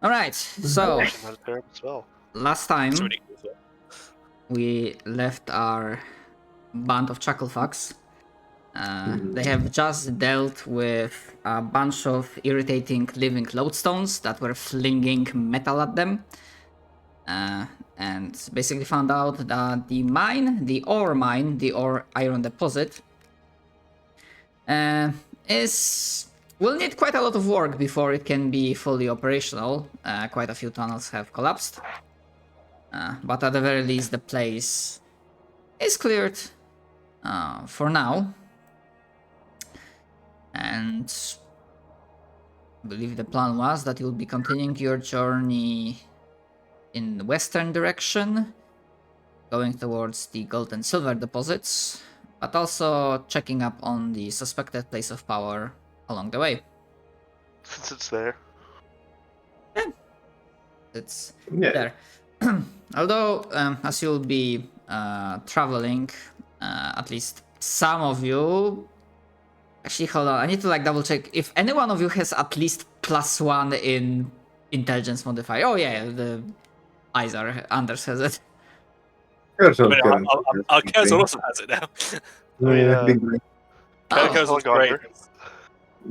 All right, so Not a terrible spell. last time It's really cool. we left our band of chucklefucks. They have just dealt with a bunch of irritating living lodestones that were flinging metal at them. And basically found out that the ore iron deposit, will need quite a lot of work before it can be fully operational. Quite a few tunnels have collapsed. But at the very least, the place is cleared for now. And I believe the plan was that you'll be continuing your journey in the western direction, going towards the gold and silver deposits, but also checking up on the suspected place of power along the way. Since it's there. It's there. Although, as you'll be traveling, at least some of you... Actually, hold on. I need to double check if any one of you has at least +1 in intelligence modifier. Oh yeah, the Anders has it. Our Cursor also has it now. Cursor's great.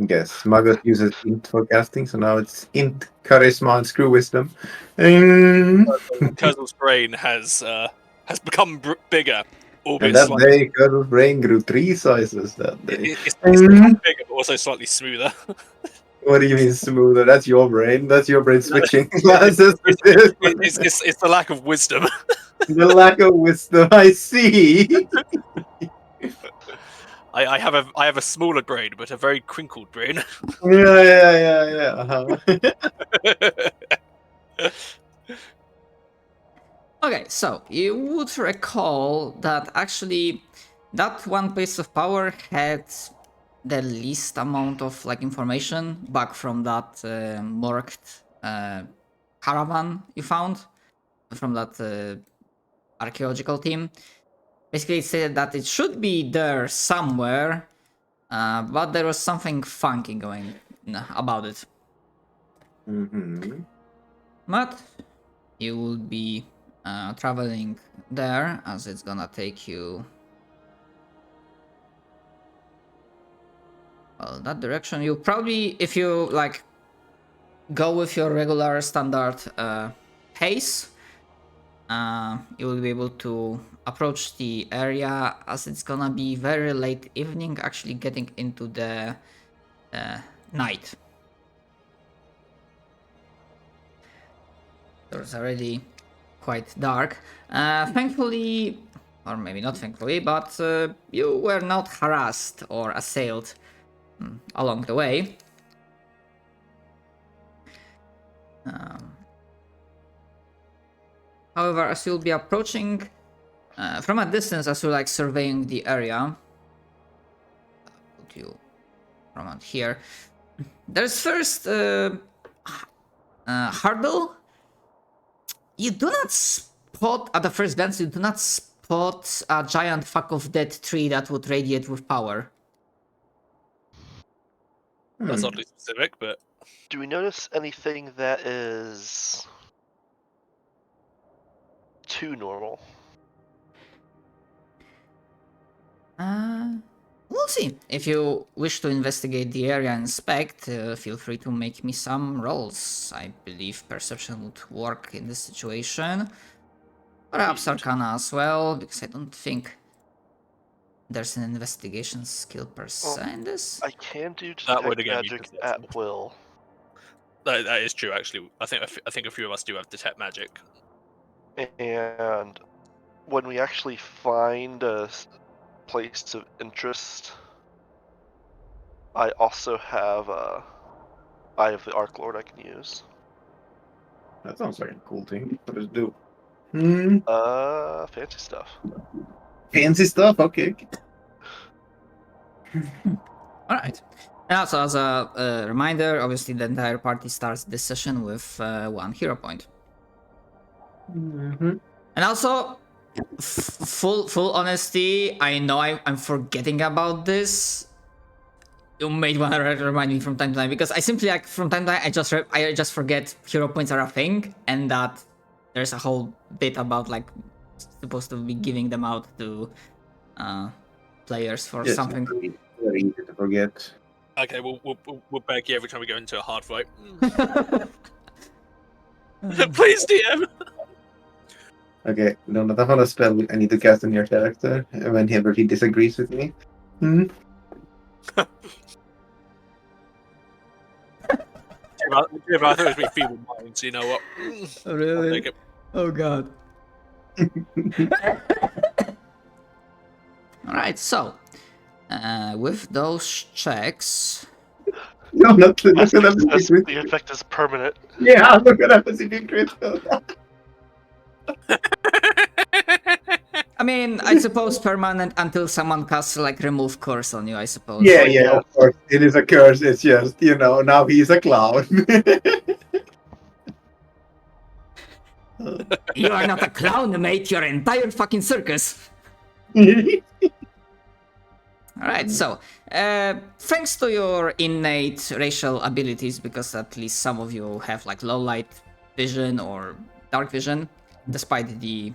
Yes, Magus uses int for casting, so now it's int charisma and screw wisdom. Cursor's brain has become bigger. And that day, Cursor's brain grew 3 sizes that day. It's become bigger, but also slightly smoother. What do you mean smoother? That's your brain. That's your brain switching. It's the lack of wisdom. The lack of wisdom, I see. I have a smaller brain, but a very crinkled brain. Yeah. Uh-huh. Okay, so you would recall that actually that one place of power had the least amount of information back from that marked caravan you found from that archaeological team. Basically, it said that it should be there somewhere, but there was something funky going about it. But you will be traveling there, as it's gonna take you that direction. You probably, if you go with your regular standard pace, you will be able to approach the area, as it's gonna be very late evening, actually getting into the night. It's already quite dark. Thankfully, or maybe not thankfully, but you were not harassed or assailed along the way. However, as you'll be approaching from a distance, as you're surveying the area, I'll put you around here. There's first hurdle. You do not spot, at the first glance, you do not spot a giant fuck of dead tree that would radiate with power. That's oddly specific, but... Do we notice anything that is too normal? We'll see. If you wish to investigate the area and inspect, feel free to make me some rolls. I believe perception would work in this situation. Perhaps Arcana as well, because I don't think there's an investigation skill per se in this. I can do That would detect again be magic at will. That is true, actually. I think a few of us do have detect magic. And when we actually find a place of interest, I also have Eye of the Arc Lord I can use. That sounds like a cool thing. What does it do? Fancy stuff. Fancy stuff? Okay. Alright. And also, as a reminder, obviously the entire party starts this session with 1 hero point. And also, full honesty, I know I'm forgetting about this. you might want to remind me from time to time, because I simply like from time to time I just forget hero points are a thing, and that there's a whole bit about like supposed to be giving them out to players for Yes, something. very easy to forget. Okay, we'll beg you every time we go into a hard fight. Please, DM. Okay, no, not a spell I need to cast on your character whenever he disagrees with me. Hmm? I thought it was me feeble minds. You know what? Oh, really? I'll take it. Oh god. Alright, so with those checks. No, not to That's look at because that. the effect is permanent. Yeah, look at that specific critical. I mean, I suppose permanent until someone casts like remove curse on you, I suppose. Yeah, Oh, yeah, yeah. of course. It is a curse. It's just, now he's a clown. You are not a clown, mate, you're an entire fucking circus. Alright, so thanks to your innate racial abilities, because at least some of you have like low light vision or dark vision, despite the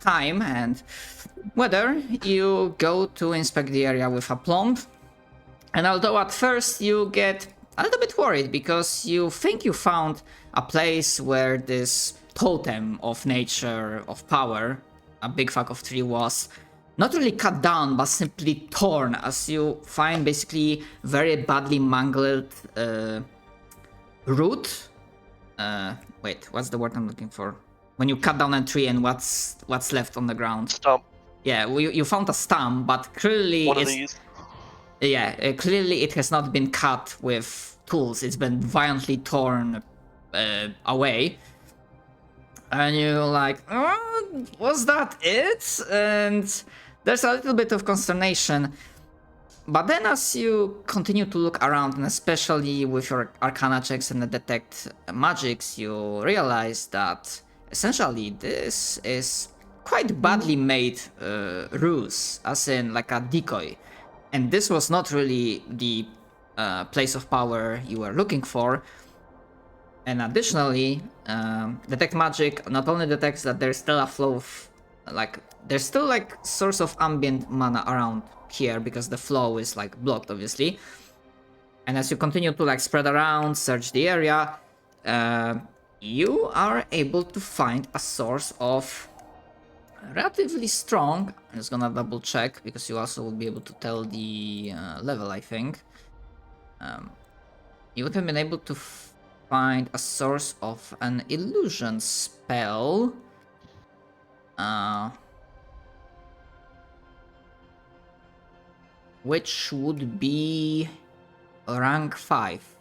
time and weather, you go to inspect the area with aplomb. And although at first you get a little bit worried because you think you found a place where this totem of nature, of power, a big fuck of tree was not really cut down, but simply torn, as you find basically very badly mangled root. Wait, what's the word I'm looking for? When you cut down a tree and what's left on the ground? Stump. Yeah, you found a stump, but clearly One of it's... these. Yeah, clearly it has not been cut with tools. It's been violently torn away. And you're like, oh, was that it? And there's a little bit of consternation. But then as you continue to look around, and especially with your arcana checks and the detect magics, you realize that essentially this is quite badly made ruse, as in like a decoy. And this was not really the place of power you were looking for. And additionally, detect magic not only detects that there's still a flow of, like, there's still like source of ambient mana around here because the flow is like blocked, obviously. And as you continue to like spread around, search the area, you are able to find a source of relatively strong. I'm just gonna double check because you also will be able to tell the level, I think. You would have been able to find a source of an illusion spell. Which would be rank 5.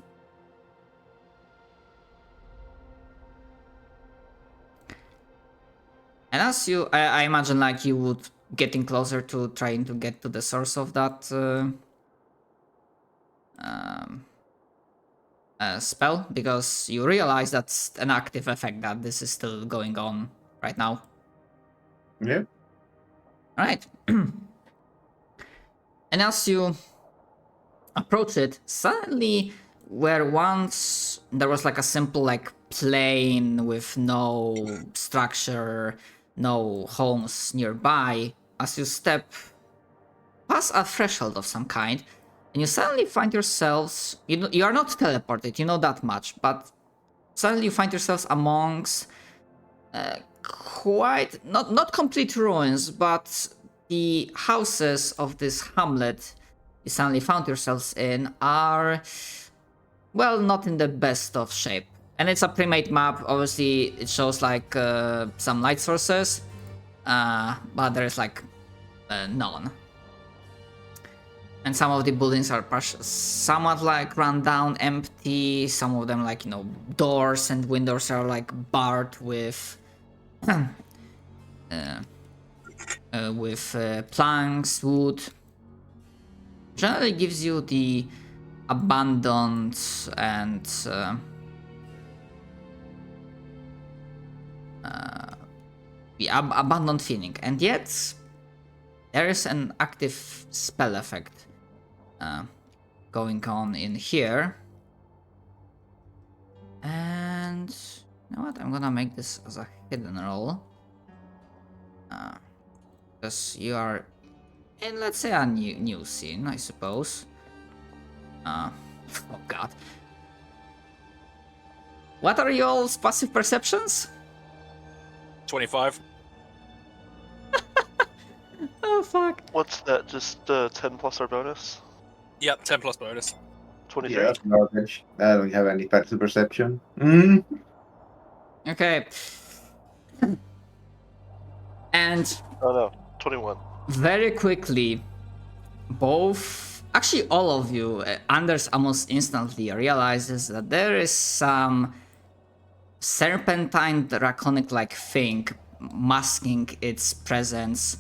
And as you, I imagine like you would getting closer to trying to get to the source of that spell, because you realize that's an active effect, that this is still going on right now. Yeah. Alright. And as you approach it, suddenly where once there was like a simple like plain with no structure, no homes nearby, as you step past a threshold of some kind, and you suddenly find yourselves, you are not teleported, you know that much, but suddenly you find yourselves amongst quite, not complete ruins, but the houses of this hamlet you suddenly found yourselves in are, well, not in the best of shape. And it's a pre-made map, obviously it shows like some light sources, but there's like none. And some of the buildings are somewhat like run down, empty. Some of them, like, doors and windows are like barred with planks, wood. Generally gives you the abandoned and the abandoned feeling, and yet there is an active spell effect going on in here. And you know what? I'm gonna make this as a hidden roll. Because you are in, let's say, a new scene, I suppose. Oh god. What are y'all's passive perceptions? 25. Oh fuck. What's that? Just 10 plus our bonus? Yep, 10 plus bonus. 23? Yeah, that's garbage. I don't have any passive perception. Mm. Okay. And Oh no, 21. very quickly, actually all of you, Anders almost instantly realizes that there is some serpentine draconic-like thing masking its presence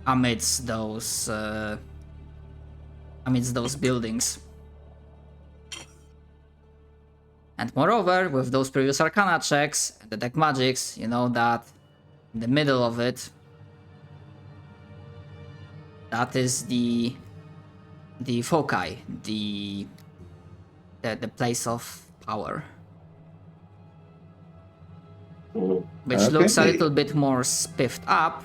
amidst those buildings. And moreover, with those previous Arcana checks, the deck magics, you know that in the middle of it, that is the foci, the place of power, which looks a little bit more spiffed up.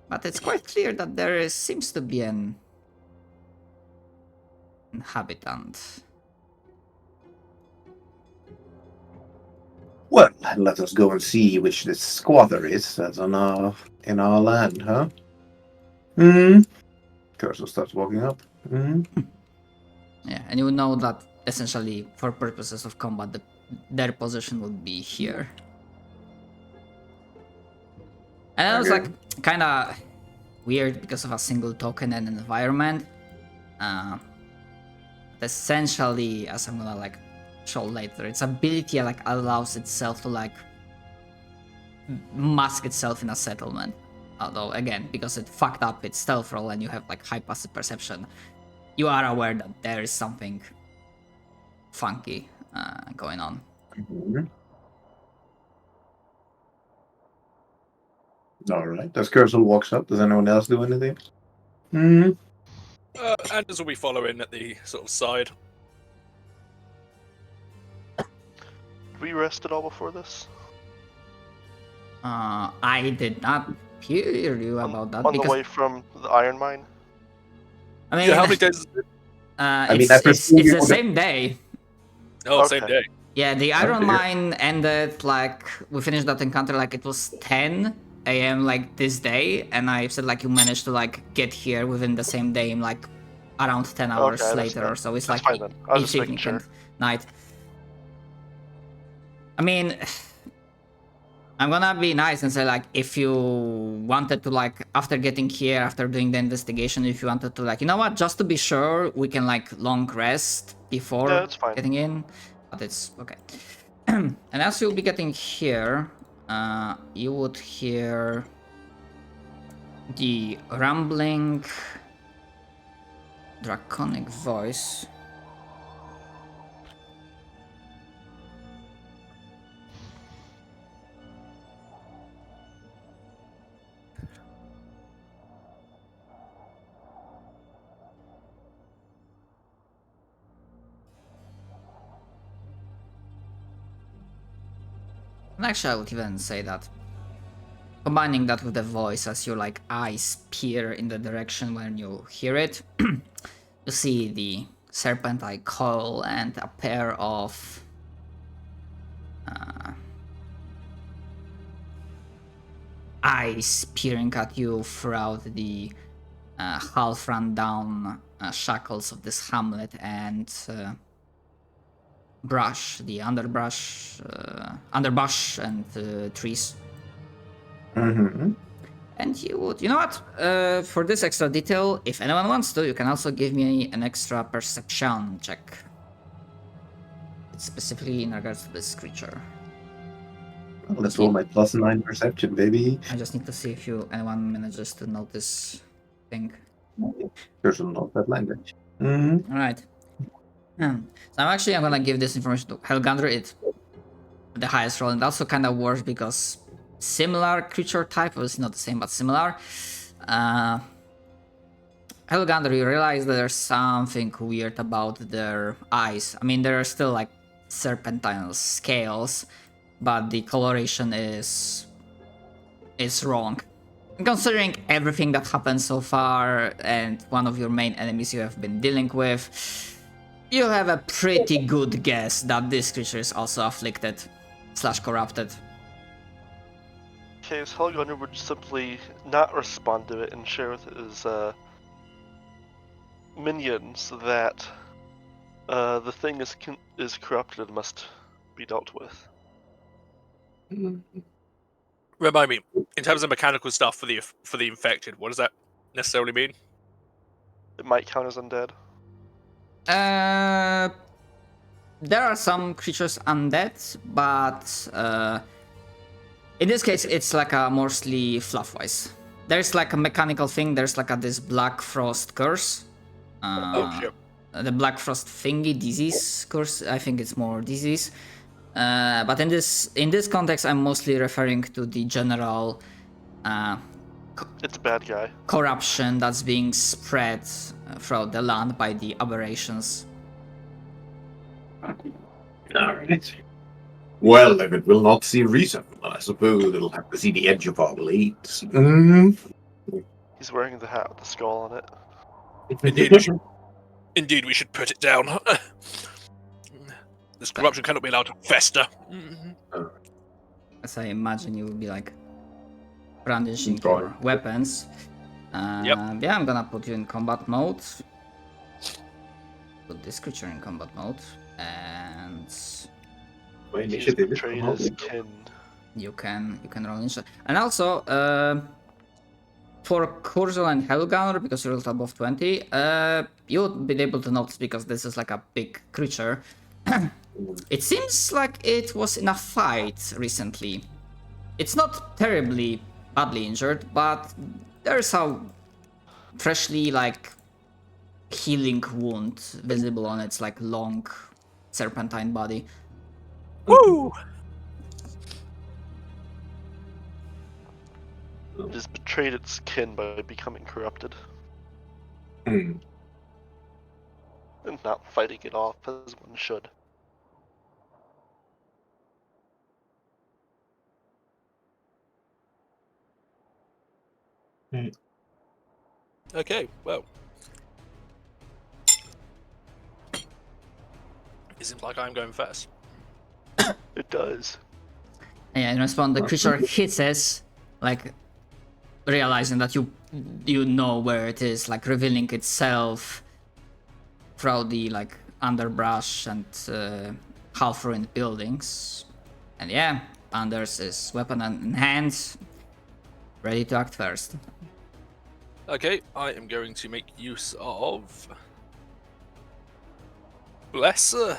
But it's quite clear that there seems to be an inhabitant. Well, let us go and see which this squatter is that's in our land, huh? Cursor starts walking up. Yeah, and you know that essentially, for purposes of combat, their position would be here. And it was like kind of weird because of a single token and an environment. Essentially, as I'm gonna like show later, its ability like allows itself to like mask itself in a settlement. Although again, because it fucked up its stealth roll and you have like high passive perception, you are aware that there is something funky going on. All right. As Cursor walks up, does anyone else do anything? Anders will be following at the sort of side. Did we rest at all before this? I did not hear you about that. On the way from the iron mine? I mean, Yeah, how many days is it? It's the same day. Oh, Okay. same day. Yeah, the iron mine ended like we finished that encounter like it was 10 a.m. like this day, and I said like you managed to like get here within the same day, like around 10 hours Okay, that's later fair. or so. It's That's like fine then. I was each just making evening and sure. night. I mean, I'm gonna be nice and say like if you wanted to like after getting here, after doing the investigation, if you wanted to like, you know what, just to be sure, we can like long rest before Yeah, that's fine. getting in. But it's okay. And as you'll be getting here, you would hear the rumbling draconic voice. And actually, I would even say that combining that with the voice as your like eyes peer in the direction when you hear it, you see the serpentine coil and a pair of eyes peering at you throughout the half run down shackles of this hamlet and underbrush and trees. And you would, you know what? For this extra detail, if anyone wants to, you can also give me an extra perception check. It's specifically in regards to this creature. Well, let's roll my +9 perception, baby. I just need to see if anyone manages to notice thing. Cursor knows that language. Alright. So I'm gonna give this information to Helgandr. It the highest roll, and also kind of worse because similar creature type, obviously not the same, but similar. Helgander, you realize that there's something weird about their eyes. I mean, there are still like serpentine scales, but the coloration is wrong. Considering everything that happened so far and one of your main enemies you have been dealing with, you have a pretty good guess that this creature is also afflicted / corrupted. Okay, so Helgoner would simply not respond to it and share with his minions that the thing is corrupted and must be dealt with. Remind me, in terms of mechanical stuff for the infected, what does that necessarily mean? It might count as undead. There are some creatures undead, but in this case it's like a mostly fluff-wise. There's like a mechanical thing, there's like this Black Frost curse. Sure. The Black Frost thingy, disease curse, I think it's more disease. But in this context, I'm mostly referring to the general It's a bad guy. corruption that's being spread throughout the land by the aberrations. Alright. Well, if it will not see reason, I suppose it'll have to see the edge of our blades. He's wearing the hat with the skull on it. Indeed, we should put it down. This corruption cannot be allowed to fester. As I imagine you will be like brandishing Right. your weapons. Yeah, I'm gonna put you in combat mode. Put this creature in combat mode, and My He's initiative is betrayed somehow- his kin. you can roll initiative. And also, for Kurzel and Helganer, because you rolled above 20, you would be able to notice because this is like a big creature. It seems like it was in a fight recently. It's not terribly badly injured, but there's a freshly like healing wound visible on its like long serpentine body. Woo! It has betrayed its kin by becoming corrupted Hmm. and not fighting it off as one should. Okay, well. It seems like I'm going first. It does. And in response, the creature hisses, like realizing that you know where it is, like revealing itself throughout the like underbrush and half-ruined buildings. And yeah, Anders is weapon in hand, ready to act first. Okay, I am going to make use of Blesser.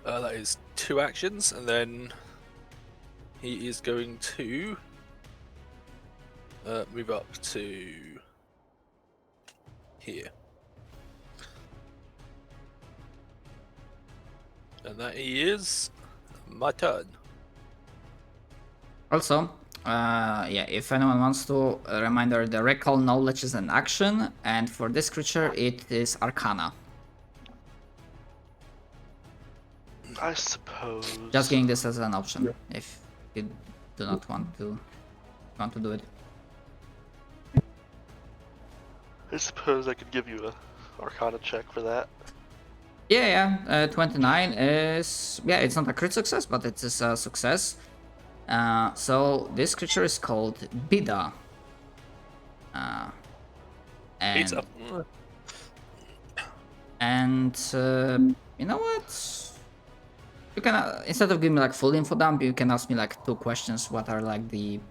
That is 2 actions, and then he is going to move up to here. And that is my turn. Also, yeah, if anyone wants to, a reminder, the recall knowledge is an action, and for this creature it is Arcana. I suppose. Just giving this as an option if you do not want to do it. I suppose I could give you a Arcana check for that. Yeah, 29 is, yeah, it's not a crit success, but it is a success. So this creature is called Bida. Pizza. And you know what? You can instead of giving me like full info dump, you can ask me like 2 questions. What are like the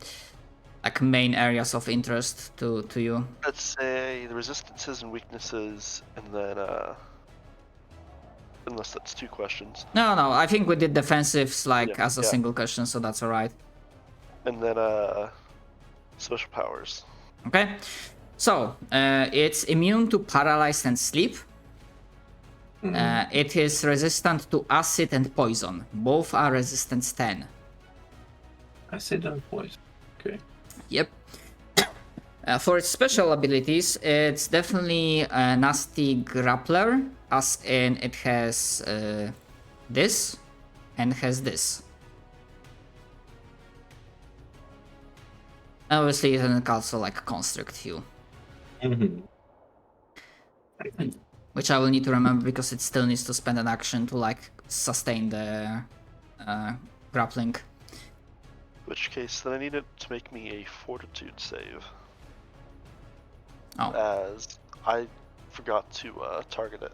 like main areas of interest to you? Let's say the resistances and weaknesses, and then unless that's 2 questions, No, I think we did defensives like Yeah, as a yeah. single question, so that's alright. and then special powers. Okay, so it's immune to paralyzed and sleep. It is resistant to acid and poison. Both are resistance 10. Acid and poison. Okay. Yep. For its special abilities, it's definitely a nasty grappler, as in it has this and has this. Obviously, it can also like constrict you, Mm-hmm. which I will need to remember because it still needs to spend an action to like sustain the grappling. Which case, then I need it to make me a fortitude save. Oh. As I forgot to target it.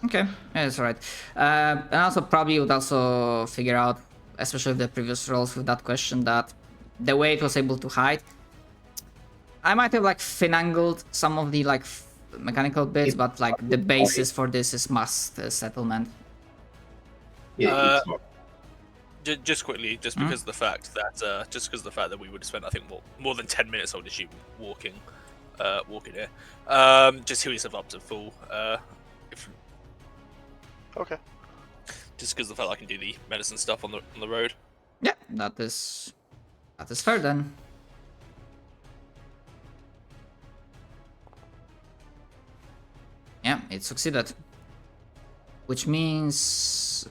Okay, yeah, that's alright. And also probably would also figure out, especially with the previous rolls with that question, that the way it was able to hide, I might have like finangled some of the like mechanical bits, but like the basis for this is must settlement. Yeah, it's not. Just quickly, just because of the fact that we would have spent, I think, more than 10 minutes, I would assume, walking here. Just heal yourself up to full. Okay. Just because of the fact I can do the medicine stuff on the road. Yeah, that is fair then. Yeah, it succeeded. Which means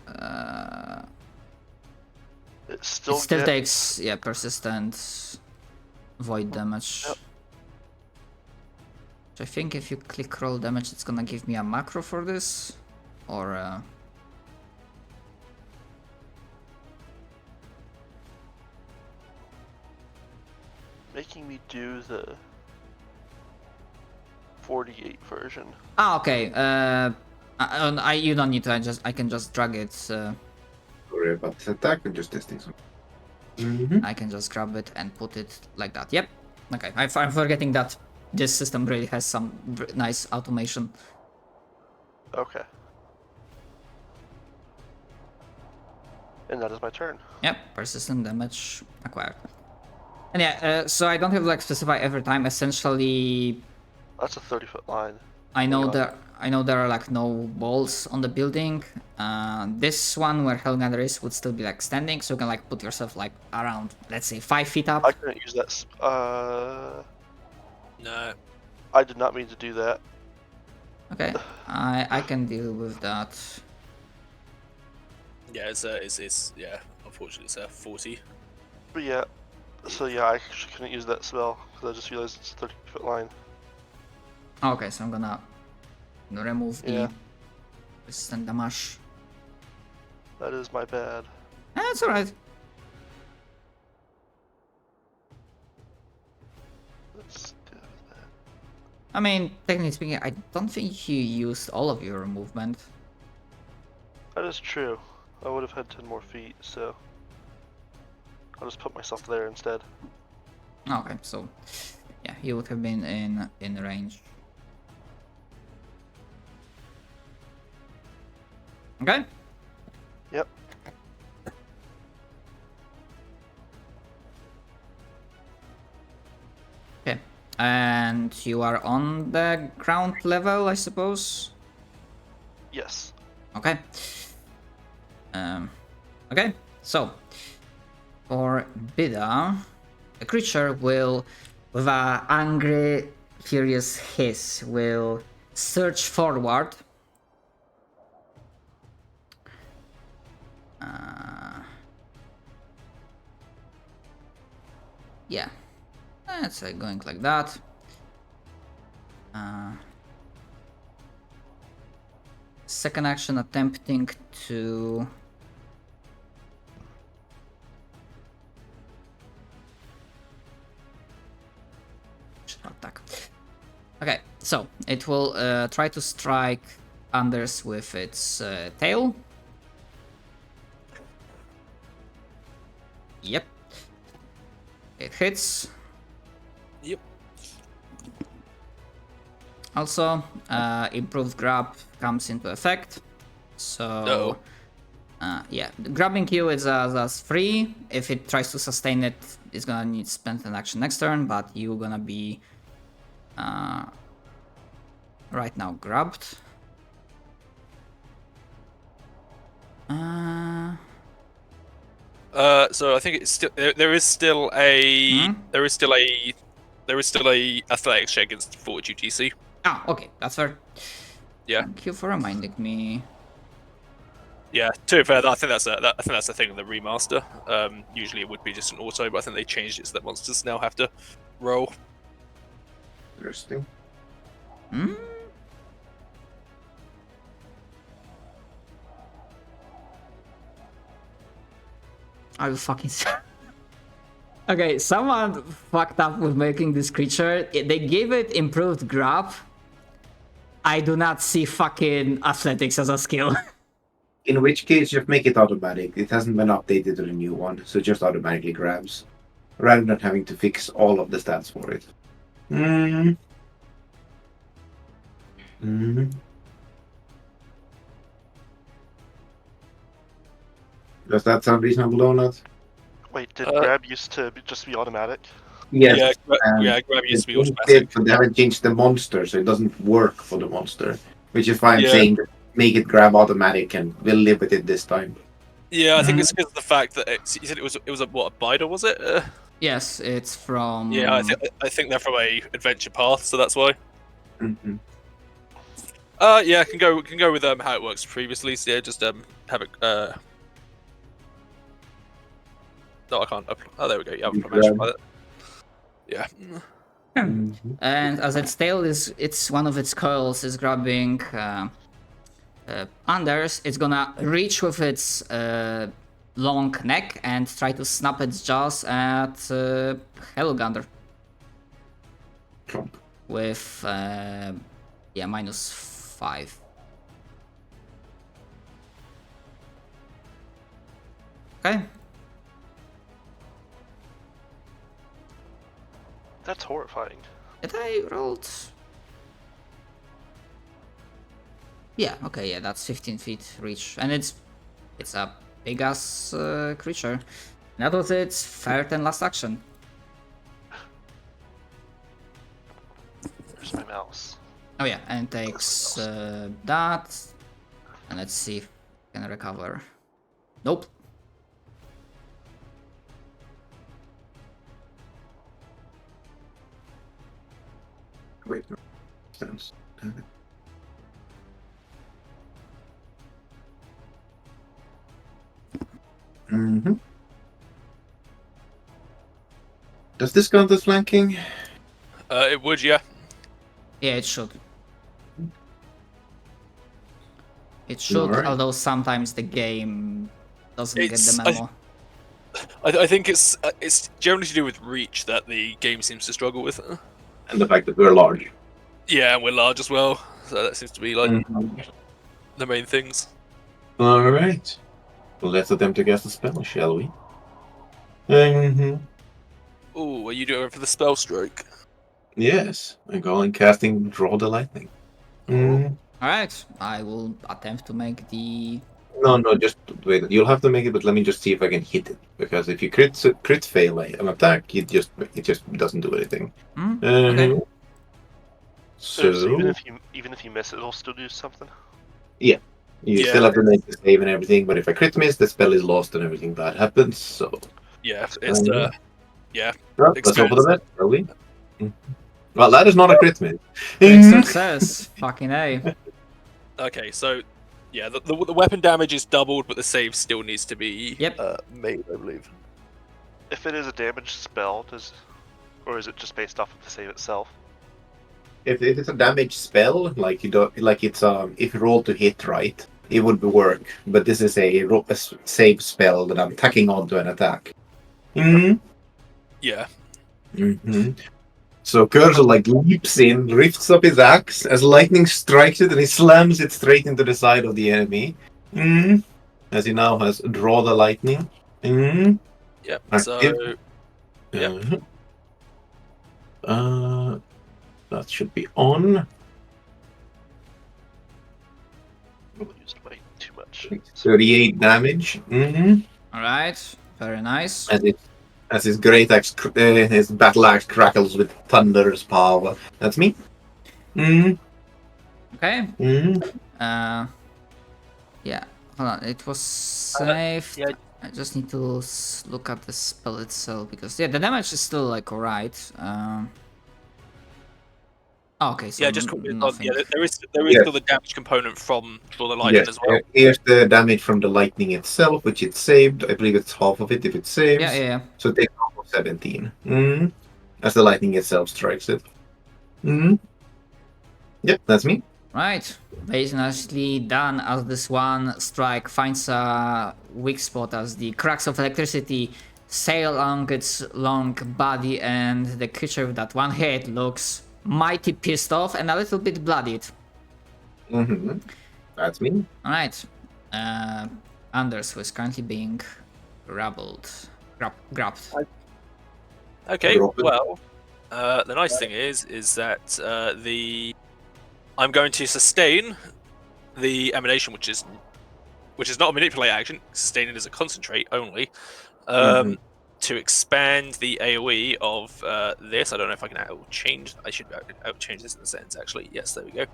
It it still takes persistent void damage. Yep. Which I think if you click roll damage, it's gonna give me a macro for this, or making me do the 48 version. okay. You don't need to. I can just drag it. Sorry about this attack. I'm just testing some. Mm-hmm. I can just grab it and put it like that. Yep. Okay. I'm forgetting that this system really has some nice automation. Okay. And that is my turn. Yep. Persistent damage acquired. And yeah. So I don't have like specify every time. Essentially, That's a 30-foot line. I know Yeah. there are like no walls on the building. This one where Helgander is would still be like standing, so you can like put yourself like around, let's say, 5 feet up. I couldn't use that. No. I did not mean to do that. Okay, I can deal with that. Yeah, it's unfortunately it's a 40. But yeah, so yeah, I actually couldn't use that spell because I just realized it's a 30-foot line. Okay, so I'm gonna remove Yeah. the resistant damage. That is my bad. That's alright. Let's do that. I mean, technically speaking, I don't think you used all of your movement. That is true. I would have had 10 more feet, so I'll just put myself there instead. Okay, so yeah, you would have been in range. Okay. Yep. Okay. And you are on the ground level, I suppose. Yes. Okay. Okay. So for Bida, the creature will, with a angry, furious hiss, will surge forward. Yeah, it's going like that. Second action, attempting to attack. Okay, so it will try to strike Anders with its tail. Yep. It hits. Yep. Also, improved grab comes into effect. So, yeah, grabbing you is as free. If it tries to sustain it, it's gonna need to spend an action next turn, but you're gonna be right now grabbed. So I think it's still there is still a Hmm? there is still a athletics check against Fortitude DC. Ah, okay, that's fair. Yeah. Thank you for reminding me. Yeah, to be fair, I think that's the thing in the remaster. Usually it would be just an auto, but I think they changed it so that monsters now have to roll. Interesting. Hmm? Are you fucking Okay, someone fucked up with making this creature. They gave it improved grab. I do not see fucking athletics as a skill. In which case, just make it automatic. It hasn't been updated to the new one, so it just automatically grabs, rather than having to fix all of the stats for it. Mm. Mm. Does that sound reasonable, Donut? Wait, did grab used to just be automatic? Yes. Grab used to be It automatic. did, but they haven't changed the monster, so it doesn't work for the monster. Which is why I'm Yeah. saying make it grab automatic, and we'll live with it this time. Yeah, I think it's because of the fact that you said it was a bidder, was it? Yes, it's from. Yeah, I think they're from a adventure path, so that's why. Mm-hmm. Yeah, can go with how it works previously. So yeah, just have it. No, I can't. Oh, there we go. Yeah, I've managed to it. Yeah. Mm-hmm. And as its tail it's one of its coils is grabbing Anders, it's gonna reach with its long neck and try to snap its jaws at Helgander Trump. with -5. Okay. That's horrifying. Did I rolled? Yeah, okay, yeah, that's 15 feet reach. And it's a big ass creature. That was its third and last action. Where's my mouse? Oh yeah, and it takes that. And let's see if I can recover. Nope. Wait, no. Sounds. Mm-hmm. Does this count as flanking? It would, yeah. Yeah, it should. It should, Alright. although sometimes the game doesn't get the memo. I think it's generally to do with reach that the game seems to struggle with. And the fact that we're large. Yeah, and we're large as well, so that seems to be like Mhm. the main things. Alright. Well, let's attempt to cast a spell, shall we? Mm-hmm. Oh, are you doing it for the spell stroke? Yes, I'm going casting Draw the Lightning. Mm. Alright, I will attempt to make the. No, just wait. You'll have to make it, but let me just see if I can hit it. Because if you crit fail an attack, it just doesn't do anything. Okay. So So even if you miss it, it'll still do something. you Yeah. still have to make the save and everything. But if I crit miss, the spell is lost and everything bad happens. So Yeah, it's yeah. well, let's hope for the Experience. best, shall we? Mhm. Well, that is not a crit miss. Big success. Fucking A. Okay, so yeah, the weapon damage is doubled, but the save still needs to be Yep. made, I believe. If it is a damaged spell, or is it just based off of the save itself? If it's a damage spell, like you don't like it's if you roll to hit right, it would work. But this is a save spell that I'm tacking onto an attack. Mm-hmm. Yeah. Mm-hmm. So Cursor like leaps in, lifts up his axe as lightning strikes it, and he slams it straight into the side of the enemy. Mm-hmm. As he now has draw the lightning. Mm-hmm. Yep. Active. So Yep. That should be on. Used way too much. 38 damage. Mm-hmm. Alright, very nice. As his great axe, his battle axe crackles with thunderous power. That's me. Mm-hmm. Okay. Mm-hmm. Yeah. hold on, it was saved. yeah. I just need to look at the spell itself because yeah, the damage is still like alright. Okay, so Yeah, just quickly. nothing. Yeah, there is Yes. still the damage component from the lightning Yes, as well. here's the damage from the lightning itself, which it saved. I believe it's half of it if it saves. Yeah. So take half of 17. As the lightning itself strikes it. Yep, that's me. Right, very nicely done as this one strike finds a weak spot as the cracks of electricity sail along its long body and the creature with that one hit looks mighty pissed off and a little bit bloodied. That's me. Alright, Anders, who is currently being grabbed. Okay, Drop it. well, the nice thing is that I'm going to sustain the emanation, which is not a manipulate action. Sustaining is a concentrate only. To expand the AOE of this, I don't know if I can change. I should change this in the sentence actually. Yes, there we go.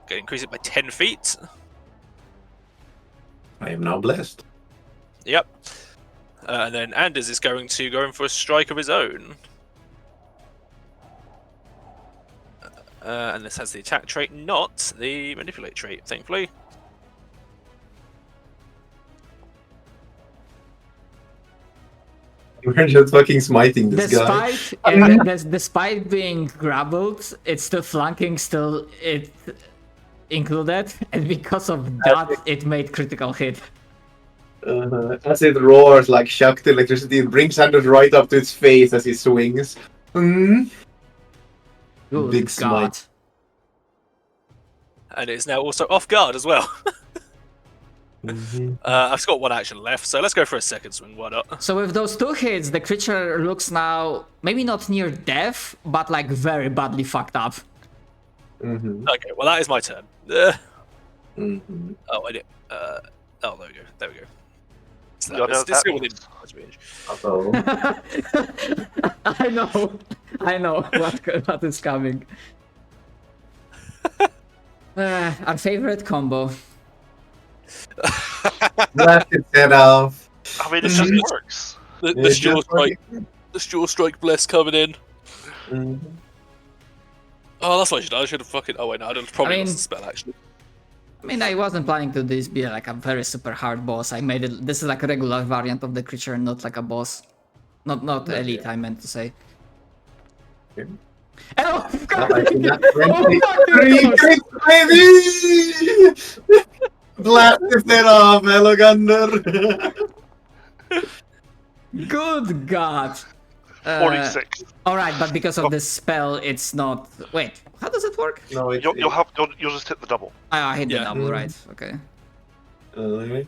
Okay, increase it by 10 feet. I am now blessed. Yep. And then Anders is going to go in for a strike of his own. And this has the attack trait, not the manipulate trait, thankfully. We're just fucking smiting this guy. Despite being grappled, it's still flanking, still it included, and because of that, it made critical hit. As it roars like shocked electricity, it brings Anders right up to its face as he swings. Good Big God. smite. And it's now also off guard as well. I've got one action left, so let's go for a second swing. Why not? So with those two hits, the creature looks now maybe not near death, but like very badly fucked up. Okay, well that is my turn. Oh, I did. Oh, there we go. There we go. So You know, it's that still within means- range. I know what is coming. Our favorite combo. Blast its head off. I mean, it just works. The It's Straw just Strike, the Straw Strike Bless coming in. Mhm. Oh, that's what I should. I should have fucking. Oh wait, no, I don't probably I mean- lost the spell actually. I mean, I wasn't planning to this be like a very super hard boss. I made it. This is like a regular variant of the creature, not like a boss. Not elite. I meant to say. Okay. Oh, God. I think that's Oh, 23 fucking crit, baby! Blast its head off, Elogander! Good God. 46. All right, but because of this spell, it's not. Wait, how does it work? No, You'll just hit the double. I hit the Yeah. double, right? Okay. Anyway.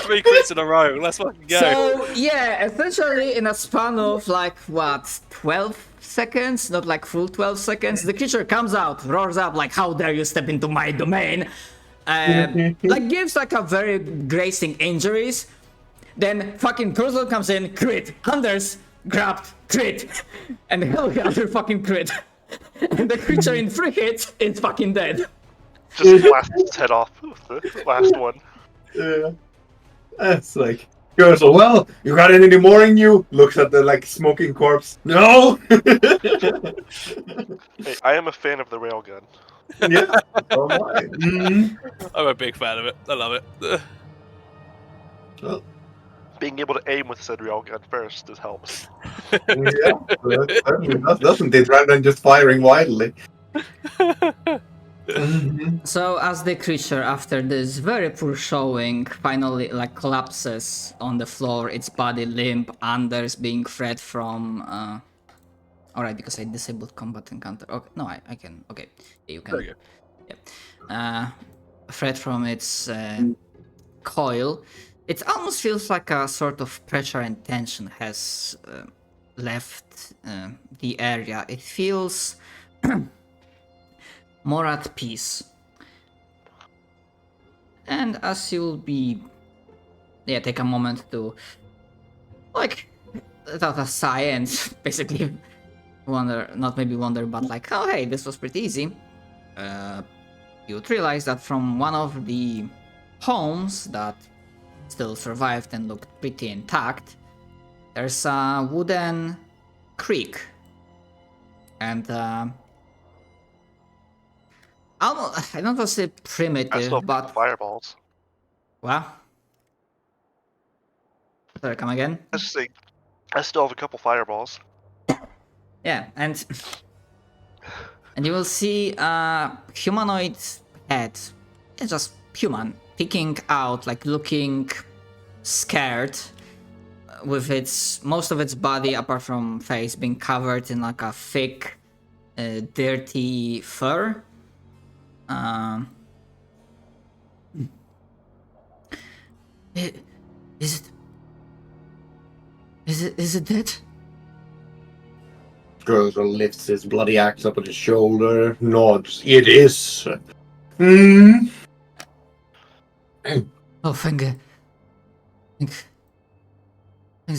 3 crits in a row. Let's fucking go. So yeah, essentially in a span of like what 12 seconds, not like full 12 seconds, the creature comes out, roars up like, "How dare you step into my domain!" Like gives like a very gracing injuries. Then fucking Kurzul comes in, crit. Anders grabbed, crit, and Helgander fucking crit, and the creature in 3 hits is fucking dead. Just blast its head off with the last one. Yeah. That's like, goes, well, you got any more in you? Looks at the like smoking corpse. No! Hey, I am a fan of the railgun. Yeah. Oh my. I'm a big fan of it. I love it. Well, Being able to aim with said railgun first is helps. yeah. Well, that certainly doesn't it? Rather than just firing wildly. So as the creature, after this very poor showing, finally like collapses on the floor, its body limp, Anders being freed from. Alright, because I disabled combat encounter. Okay, no, I can. Okay, yeah, you can. There you go. Yeah. Freed from its coil. It almost feels like a sort of pressure and tension has left the area. It feels more at peace. And as you'll be, take a moment to, like, let out a sigh and basically wonder, not maybe wonder, but like, oh hey, this was pretty easy. you would realize that from one of the homes that still survived and looked pretty intact, there's a wooden creek. And I don't want to say I still primitive, have but fireballs. well, sorry, come again. I just think I still have a couple fireballs. Yeah, and you will see a humanoid head, it's just human, peeking out, like looking scared, with its most of its body, apart from face, being covered in like a thick, dirty fur. Um, Is it dead? Gerzel lifts his bloody axe up on his shoulder, nods. It is. Hmm. Oh, thanks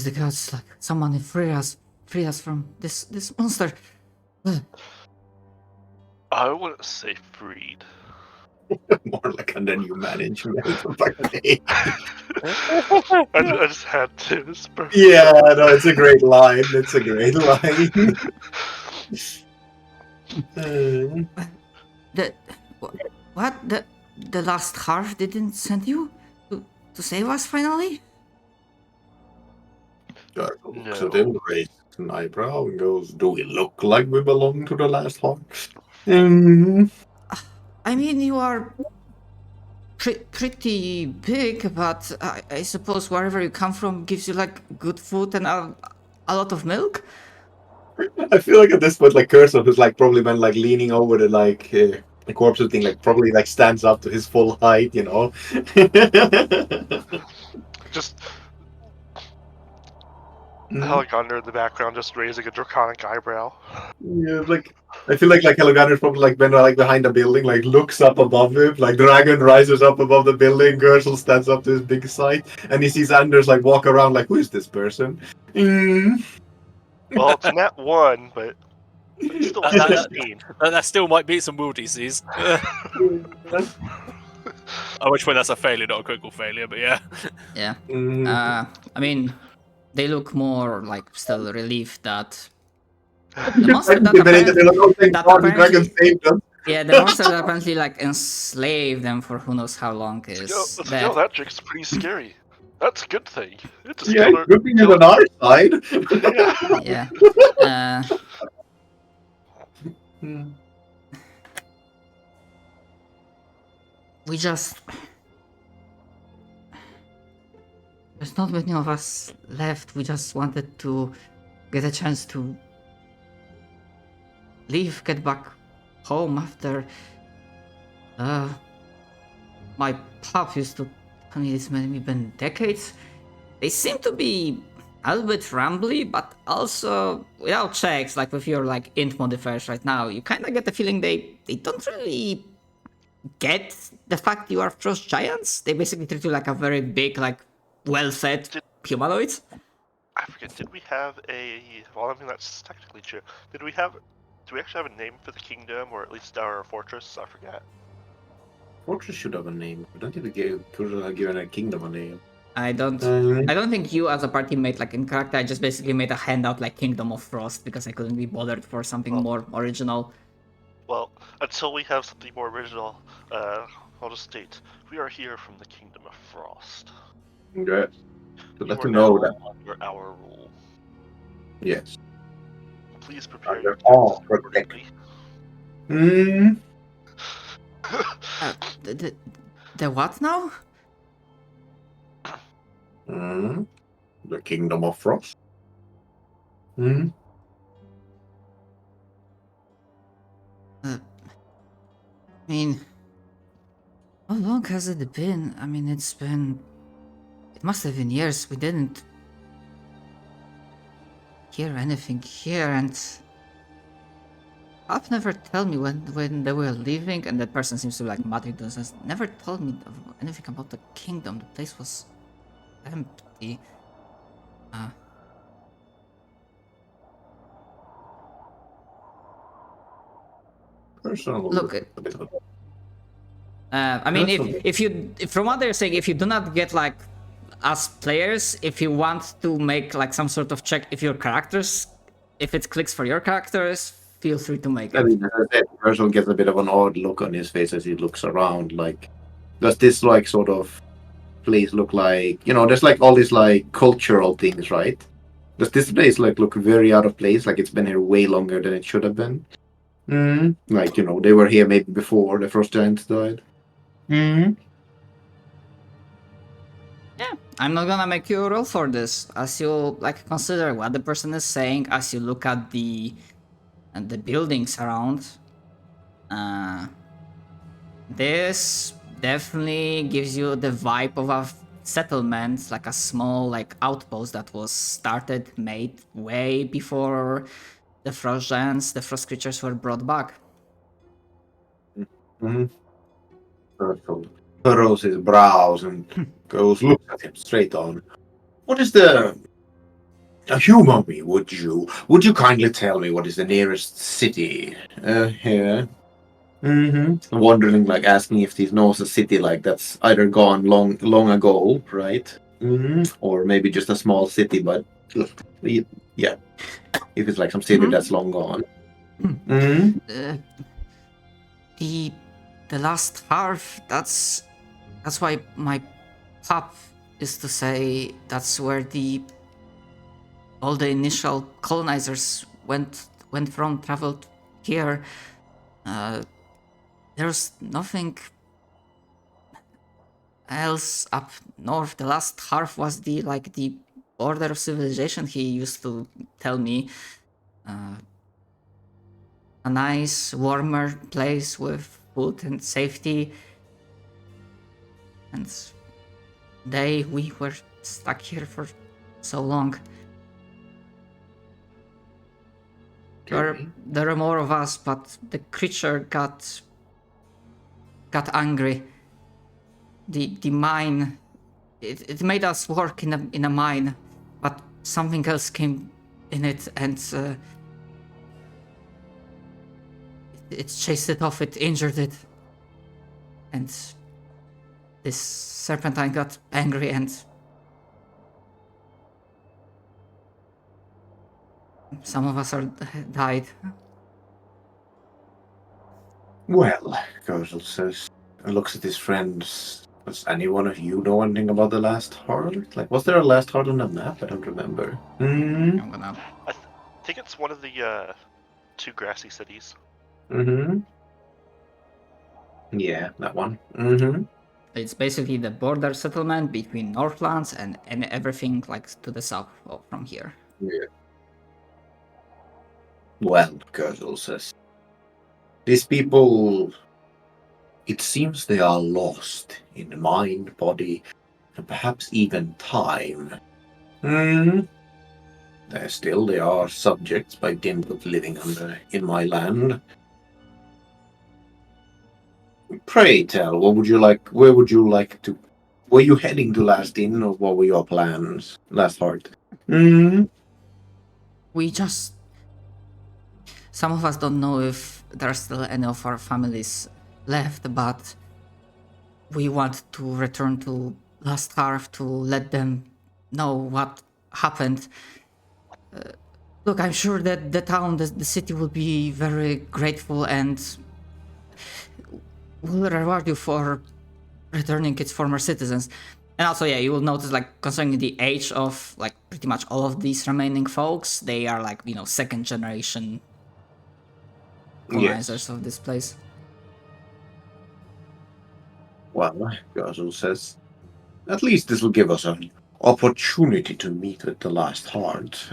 the gods, like someone free us from this monster. I wouldn't say freed. More like, and then you manage. Fucking I just had to. It's perfect. yeah, no, it's a great line. It's a great line. What the last half didn't send you to save us finally? Gerzel looks at him, raises an eyebrow, and goes, "Do we look like we belong to the last heart?" I mean, you are pretty big, but I suppose wherever you come from gives you like good food and a lot of milk. I feel like at this point, like Cursor has like probably been like leaning over the corpse thing, like probably like stands up to his full height, you know. Just Mhm. Helgander in the background, just raising a draconic eyebrow. Yeah, like I feel like Helgander's probably like been like behind a building, like looks up above him, like Dragon rises up above the building, Gerzel stands up to his big side, and he sees Anders like walk around like, who is this person? Well, it's not one, but it's still That- 16. That still might beat some will DCs. At which point that's a failure, not a critical failure, but yeah. Yeah. Mm. I mean, they look more like still relieved that the monster that apparently, yeah, the monster that apparently like enslaved them for who knows how long is dead. That trick's pretty scary. That's a good thing. It just Yeah, killed her. good thing is on our side. Yeah. Yeah. We just. There's not many of us left. We just wanted to get a chance to leave, get back home after. My pup used to tell me it's maybe been decades. They seem to be a little bit rambly, but also without checks, like with your like int modifiers right now, you kind of get the feeling they don't really get the fact you are frost giants. They basically treat you like a very big, like well-fed humanoid. I forget, did we have well, I mean, that's technically true. Do we actually have a name for the kingdom, or at least our fortress? I forget. Fortress should have a name. I don't think we could have given a kingdom a name. I don't think you as a party made like in character. I just basically made a handout like Kingdom of Frost because I couldn't be bothered for something more original. Well, until we have something more original, I'll just state, we are here from the Kingdom of Frost. Okay. So You let are them know now that. under our rule. Yes. Please prepare Under your all defenses accordingly. The what now? The Kingdom of Frost. I mean, how long has it been? I mean, it must have been years. We didn't hear anything here, and Pop never told me when they were leaving, and that person seems to like muttering to us. Never told me anything about the kingdom. The place was empty. Personal. Look, I mean, That's if you, from what they're saying, if you do not get like, as players, if you want to make like some sort of check if your characters, if it clicks for your characters, feel free to make I it. mean, as I said, Herschel gets a bit of an odd look on his face as he looks around. Like, does this like sort of place look like, you know, there's like all these like cultural things, right? Does this place like look very out of place? Like it's been here way longer than it should have been? Like, you know, they were here maybe before the first giants died. Yeah, I'm not gonna make you roll for this, as you like consider what the person is saying, as you look at the buildings around. This definitely gives you the vibe of a settlement, like a small like outpost that was started, made way before the frost giants, the frost creatures were brought back. Herschel furrows his brows and looks at him straight on. What is the humor me, would you? Would you kindly tell me what is the nearest city here? Wondering, like, asking if he knows a city like that's either gone long ago, right? Or maybe just a small city, but yeah, if it's like some city that's long gone. The last half. That's why my pop is to say that's where all the initial colonizers went from, traveled here. There's nothing else up north. The last half was the border of civilization, he used to tell me. A nice, warmer place with food and safety. And we were stuck here for so long. There are more of us, but the creature got angry. The mine, it made us work in a mine, but something else came in it, and it chased it off. It injured it, and this serpentine got angry and some of us died. Well, Kozel says, and looks at his friends. Does any one of you know anything about the last heart? Like, was there a last heart on the map? I don't remember. I'm gonna. I think it's one of the two grassy cities. Yeah, that one. It's basically the border settlement between Northlands and everything like to the south from here. Yeah. Well, Kozel says, these people, it seems they are lost in mind, body, and perhaps even time. Still, they are subjects by dint of living in my land. Pray tell, where would you like to? Were you heading to Last Inn, or what were your plans? Last Heart. We just. Some of us don't know if there's still any of our families left, but we want to return to Last Hearth to let them know what happened. Look, I'm sure that the town, the city will be very grateful and will reward you for returning its former citizens. And also, yeah, you will notice, like, concerning the age of, like, pretty much all of these remaining folks, they are, like, second generation colonizers of this place. Well, Gazel says, at least this will give us an opportunity to meet with the Last Heart.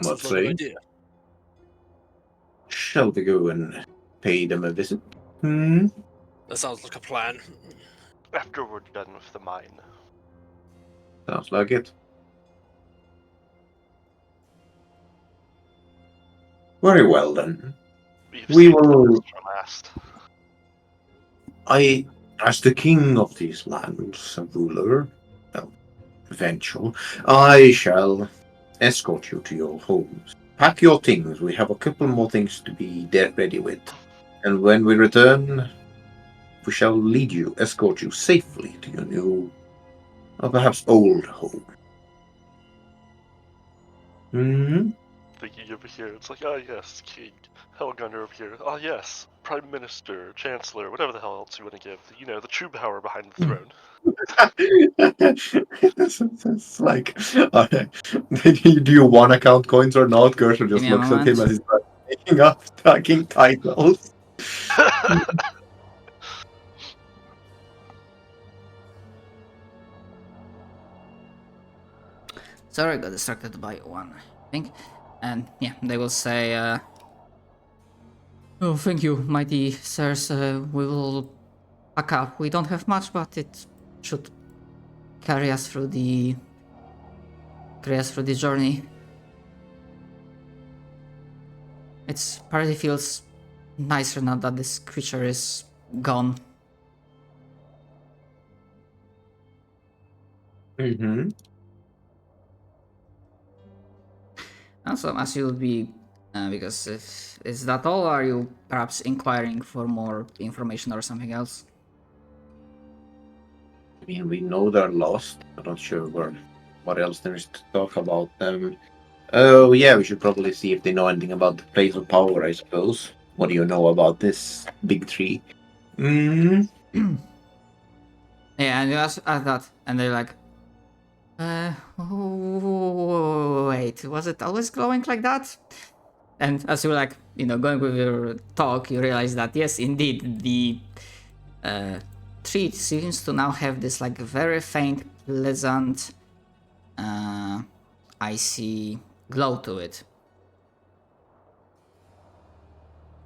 Let's Sounds like a good see. idea. Shall we go and pay them a visit? That sounds like a plan. After we're done with the mine. Sounds like it. Very well then. We've We saved will- this for last. I As the king of these lands, a ruler, well, eventual, I shall escort you to your homes. Pack your things. We have a couple more things to be there ready with. And when we return, we shall lead you, escort you safely to your new, or perhaps old home. Hmm. Thinking over here, it's like, ah, yes, king. Helgunner over here. Ah, yes, prime minister, chancellor, whatever the hell else you want to give. You know, the true power behind the throne. It's like, do you want to count coins or not? Gershon Give just me a looks at him moment. as he's making up fucking titles. Sorry, I got distracted by one thing. And yeah, they will say, oh, thank you, mighty sirs. We will pack up. We don't have much, but it should carry us through the journey. It's partly feels nicer now that this creature is gone. Mm-hmm. Also, as you'll be, because is that all? Or are you perhaps inquiring for more information or something else? I mean, we know they're lost. I'm not sure what else there is to talk about them. Oh, yeah, we should probably see if they know anything about the place of power, I suppose. What do you know about this big tree? Hmm. Yeah, and you ask that, and they're like, wait, was it always glowing like that? And as you were like, going with your talk, you realize that yes, indeed, the tree seems to now have this like very faint, pleasant, icy glow to it.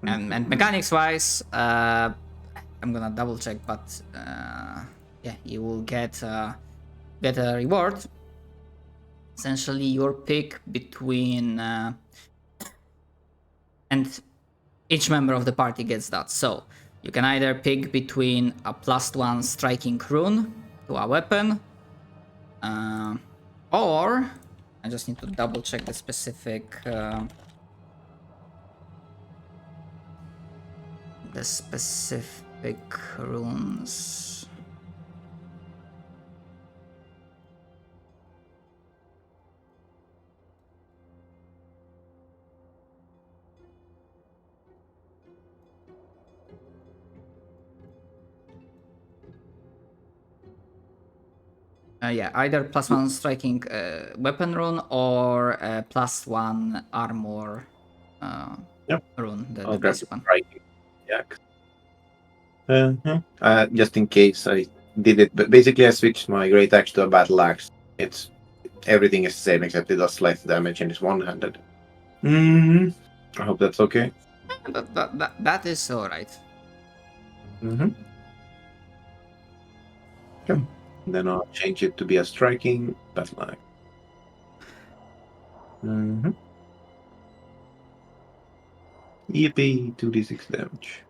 And mechanics wise, I'm gonna double check, but yeah, you will get a reward. Essentially, your pick between, and each member of the party gets that. So you can either pick between a +1 striking rune to a weapon, or I just need to double check the specific. The specific runes. Yeah, either +1 striking weapon rune or +1 armor rune, the I'll grab basic one. striking. Yeah. Just in case I did it, but basically I switched my great axe to a battle axe. It's everything is the same except it does slight damage and it's one-handed. I hope that's okay. That is alright. Okay. Then I'll change it to be a striking battle axe. Yippee, 2d6 damage.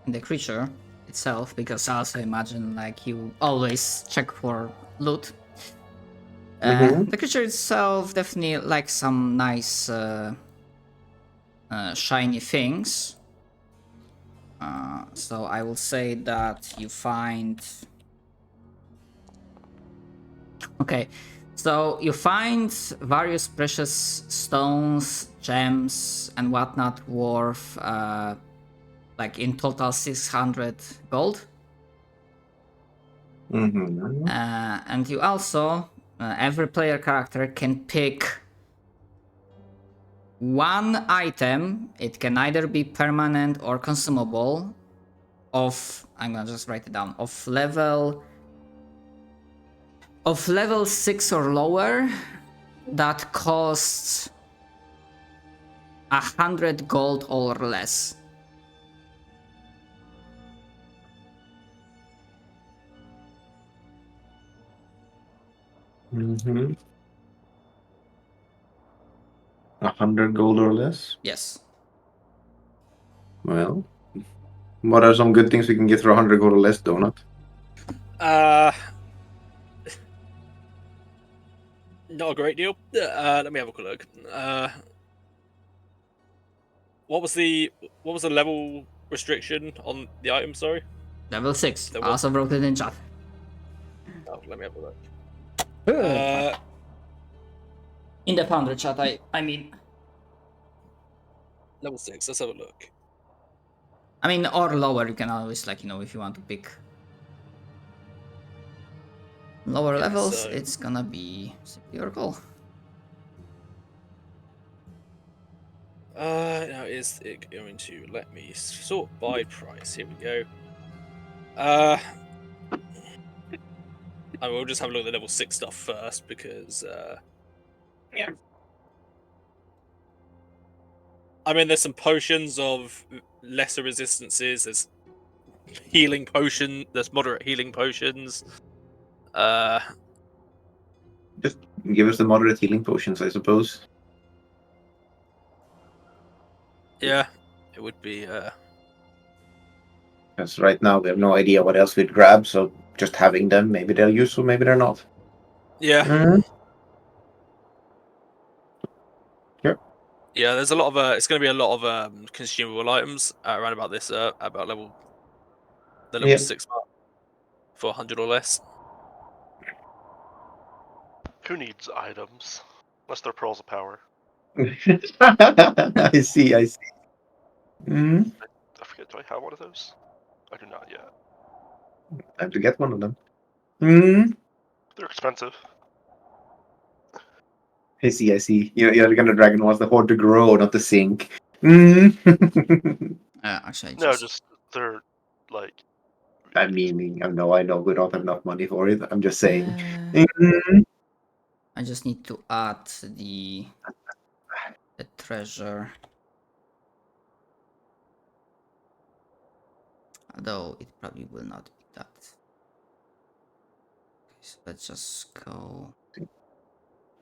The creature itself, because I also imagine like you always check for loot. The creature itself definitely likes some nice shiny things. So I will say that you find. Okay, so you find various precious stones, gems, and whatnot worth like in total 600 gold. And you also, every player character can pick one item. It can either be permanent or consumable of, I'm gonna just write it down, of level 6 or lower that costs 100 gold or less. Mm-hmm. 100 gold or less. Yes. Well, what are some good things we can get for 100 gold or less, Donut? Not a great deal. Let me have a quick look. What was the level restriction on the item? Sorry. Level 6. There I was- also wrote it in chat. Oh, let me have a look. In the founder chat, I mean. Level 6. Let's have a look. I mean, or lower, you can always, like, if you want to pick lower levels, so- it's gonna be simply your call. Now is it going to let me sort by price? Here we go. I will just have a look at the level 6 stuff first because Yeah. I mean, there's some potions of lesser resistances. There's healing potion. There's moderate healing potions. Just give us the moderate healing potions, I suppose. Yeah, it would be. Because right now we have no idea what else we'd grab, so just having them, maybe they're useful, maybe they're not. Yeah. Mhm. Yeah, there's a lot of. It's going to be a lot of consumable items around about this. About the level Yeah. 6 mark for 100 or less. Who needs items? Unless they're pearls of power. I see. Mm-hmm. I forget, do I have one of those? I do not yet. Time to get one of them. Mm-hmm. They're expensive. I see. You're gonna dragon wants the horde to grow, not to sink. Mm-hmm. Actually, No, just they're like. I know we don't have enough money for it. I'm just saying. Uh, Mhm. I just need to add the treasure. Although it probably will not be that. Okay, so let's just go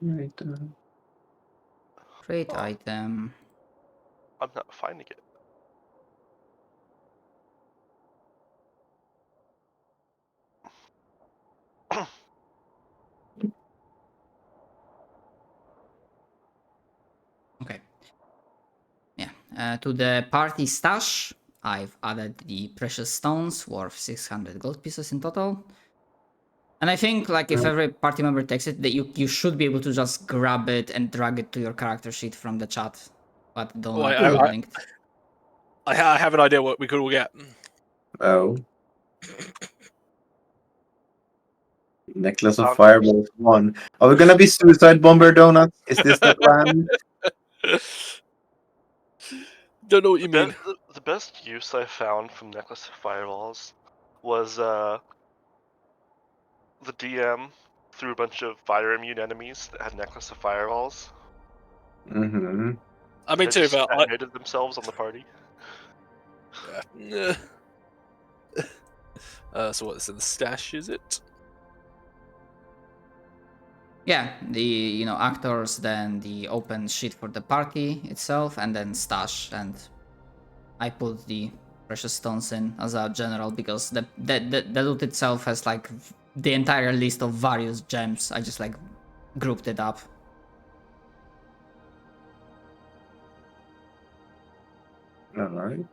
Right. create Oh. item. I'm not finding it. Okay. Yeah. To the party stash, I've added the precious stones worth 600 gold pieces in total. And I think, like, if every party member takes it, that you should be able to just grab it and drag it to your character sheet from the chat. But don't Oh, know I- linked. I have an idea what we could all get. Oh. Necklace of Okay. Fireballs 1. Are we gonna be suicide bomber donuts? Is this the plan? Don't know what you mean. The best use I found from Necklace of Fireballs was the DM threw a bunch of fire immune enemies that had Necklace of Fireballs. Mm-hmm. I mean, They too, just but animated themselves on the party. So what's in the stash? Is it? Yeah, the actors, then the open sheet for the party itself, and then stash. And I put the precious stones in as a general because the loot itself has like the entire list of various gems. I just like grouped it up. All right.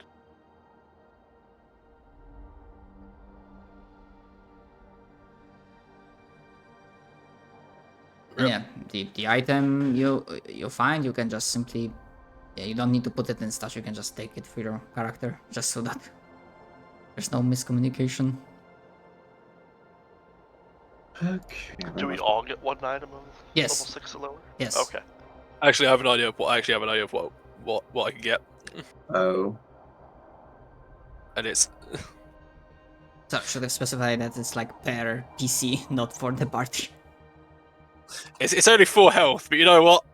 And yeah, the item you find, you can just simply, you don't need to put it in stash. You can just take it for your character, just so that there's no miscommunication. Okay. Do we all get one item of Yes. level 6 or lower? Yes. Okay. Actually, I have an idea of what what I can get, Oh. and it's so should have specified that it's like per PC, not for the party. It's only 4 health, but you know what?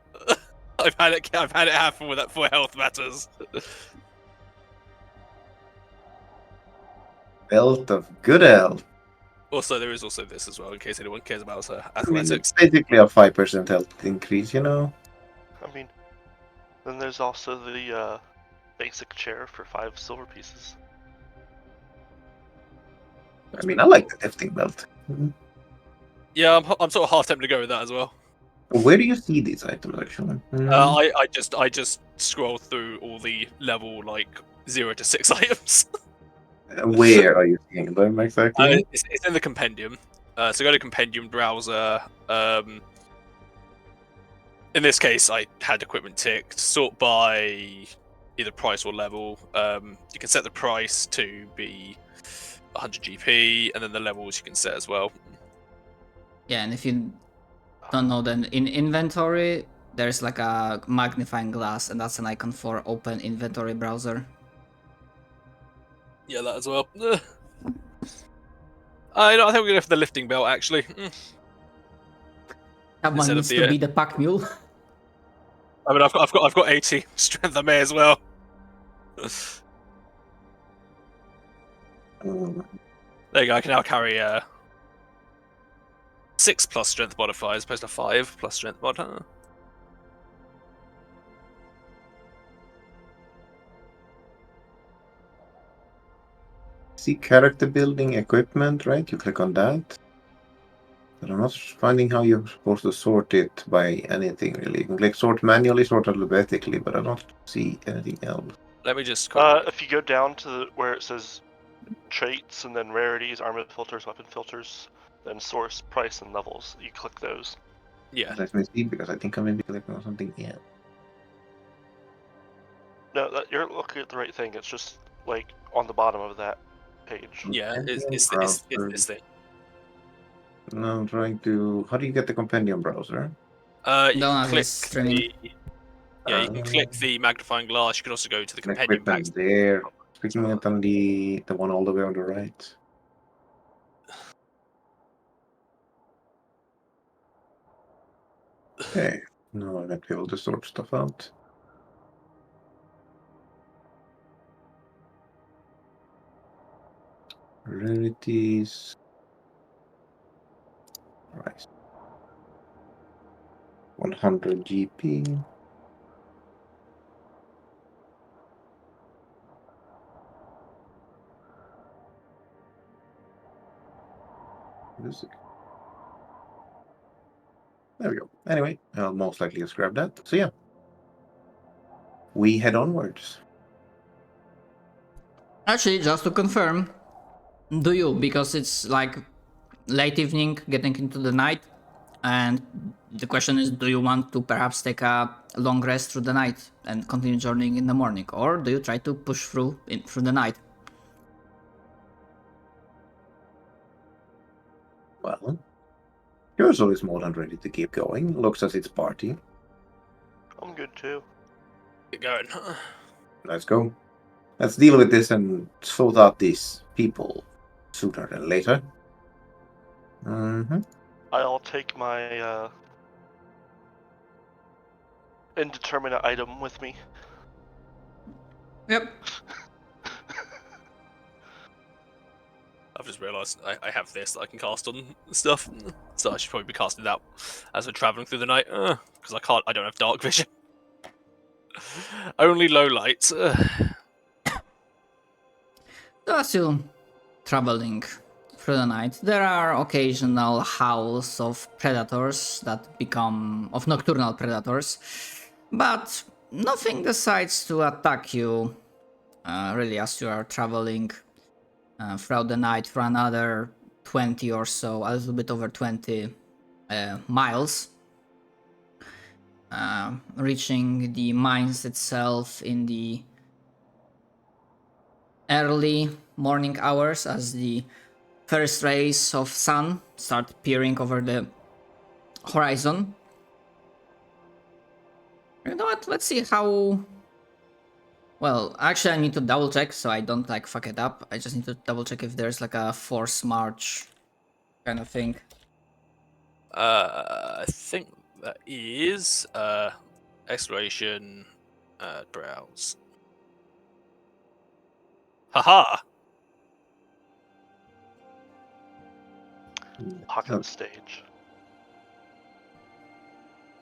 I've had it happen with that 4 health matters. Belt of Good Health. Also, there is also this as well, in case anyone cares about I mean, athletics. it's basically a 5% health increase, you know? I mean, then there's also the basic chair for 5 silver pieces. I mean, I like the lifting belt. Yeah, I'm sort of half tempted to go with that as well. Where do you see these items, actually? I just scroll through all the level like 0 to 6 items. Where are you seeing them exactly? It's in the compendium. So go to compendium browser. In this case, I had equipment ticked. Sort by either price or level. You can set the price to be 100 GP, and then the levels you can set as well. Yeah, and if you don't know, then in inventory, there's like a magnifying glass, and that's an icon for open inventory browser. Yeah, that as well. I think we're gonna go for the lifting belt actually. Someone Instead of needs the, to be the pack mule. I mean, I've got 80 strength. I may as well. There you go. I can now carry 6 plus strength modifier as opposed to 5 plus strength mod. Huh? See character building equipment, right? You click on that. But I'm not finding how you're supposed to sort it by anything, really. You can click sort manually, sort alphabetically, but I don't see anything else. Let me just. If you go down to where it says traits and then rarities, armor filters, weapon filters, then source, price, and levels, you click those. Yeah. Let me see, because I think I may be clicking on something else. No, you're looking at the right thing. It's just like on the bottom of that page. Yeah. It's this thing. No, I'm trying to. How do you get the compendium browser? You Don't can have click this streaming. you can click the magnifying glass. You can also go to the compendium Equipment packs. there. Clicking it on the one all the way on the right. Okay. No, I might be able to sort stuff out. Rarities. Right. 100 GP. Music. There we go. Anyway, I'll most likely just grab that. So yeah. We head onwards. Actually, just to confirm, do you? Because it's like late evening, getting into the night, and the question is, do you want to perhaps take a long rest through the night and continue journeying in the morning, or do you try to push through through the night? Well, Curso is more than ready to keep going. Looks as it's party. I'm good too. Get going. Let's go. Let's deal with this and sort out these people sooner than later. Mm-hmm. I'll take my indeterminate item with me. Yep. I've just realised I have this that I can cast on stuff, so I should probably be casting that as we're travelling through the night, because I don't have dark vision. Only low light. So as you traveling through the night, there are occasional howls of predators that become of nocturnal predators, but nothing decides to attack you really as you are traveling throughout the night for another 20 or so, a little bit over 20 miles, reaching the mines itself in the early morning hours as the first rays of sun start peering over the horizon. You know what? Let's see how. Well, actually, I need to double check so I don't like fuck it up. I just need to double check if there's like a force march kind of thing. I think that is exploration, browse. Haha! pocket stage.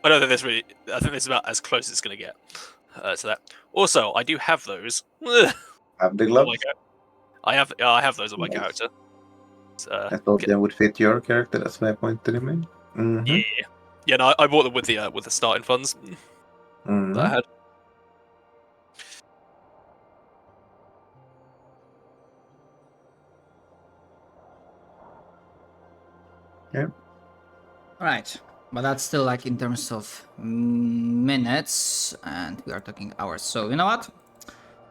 I don't think this really. I think this is about as close as it's going to get to that. Also, I do have those. Have the on gloves? my I have those on my Nice. character. I thought Okay. they would fit your character. That's why I pointed him in. Mm-hmm. Yeah, yeah. No, I bought them with the starting funds Mm-hmm. that I had. Right, but that's still like in terms of minutes, and we are talking hours. So you know what?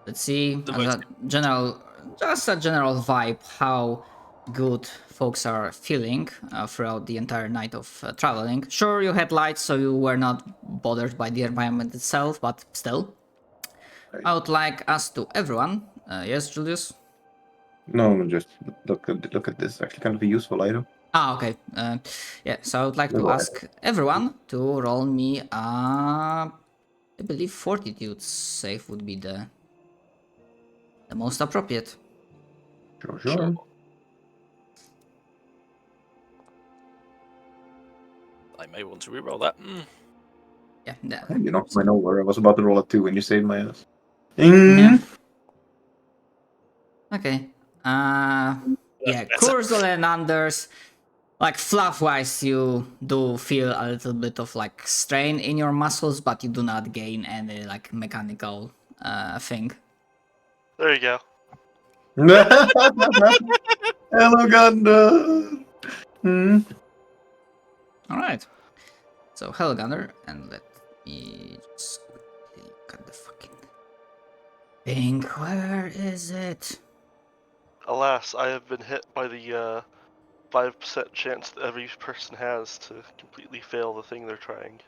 Let's see The as most- a general, just a general vibe, how good folks are feeling throughout the entire night of traveling. Sure, you had lights, so you were not bothered by the environment itself, but still, I would like us to everyone. Yes, Julius. No, just look at this. Actually, kind of a useful item. Ah, okay. Yeah, so I would like to Go ahead. ask everyone to roll me I believe fortitude save would be the most appropriate. Sure. Sure. I may want to reroll that. Yeah. Hey, you knocked mine over. I was about to roll a 2 when you saved my ass. Yeah. Okay. Yeah, Better. Kurzul and Anders, like fluff wise, you do feel a little bit of like strain in your muscles, but you do not gain any like mechanical thing. There you go. Hello, Ganda. Alright. So Helgander, and let me just look at the fucking thing. Where is it? Alas, I have been hit by the 5% chance that every person has to completely fail the thing they're trying.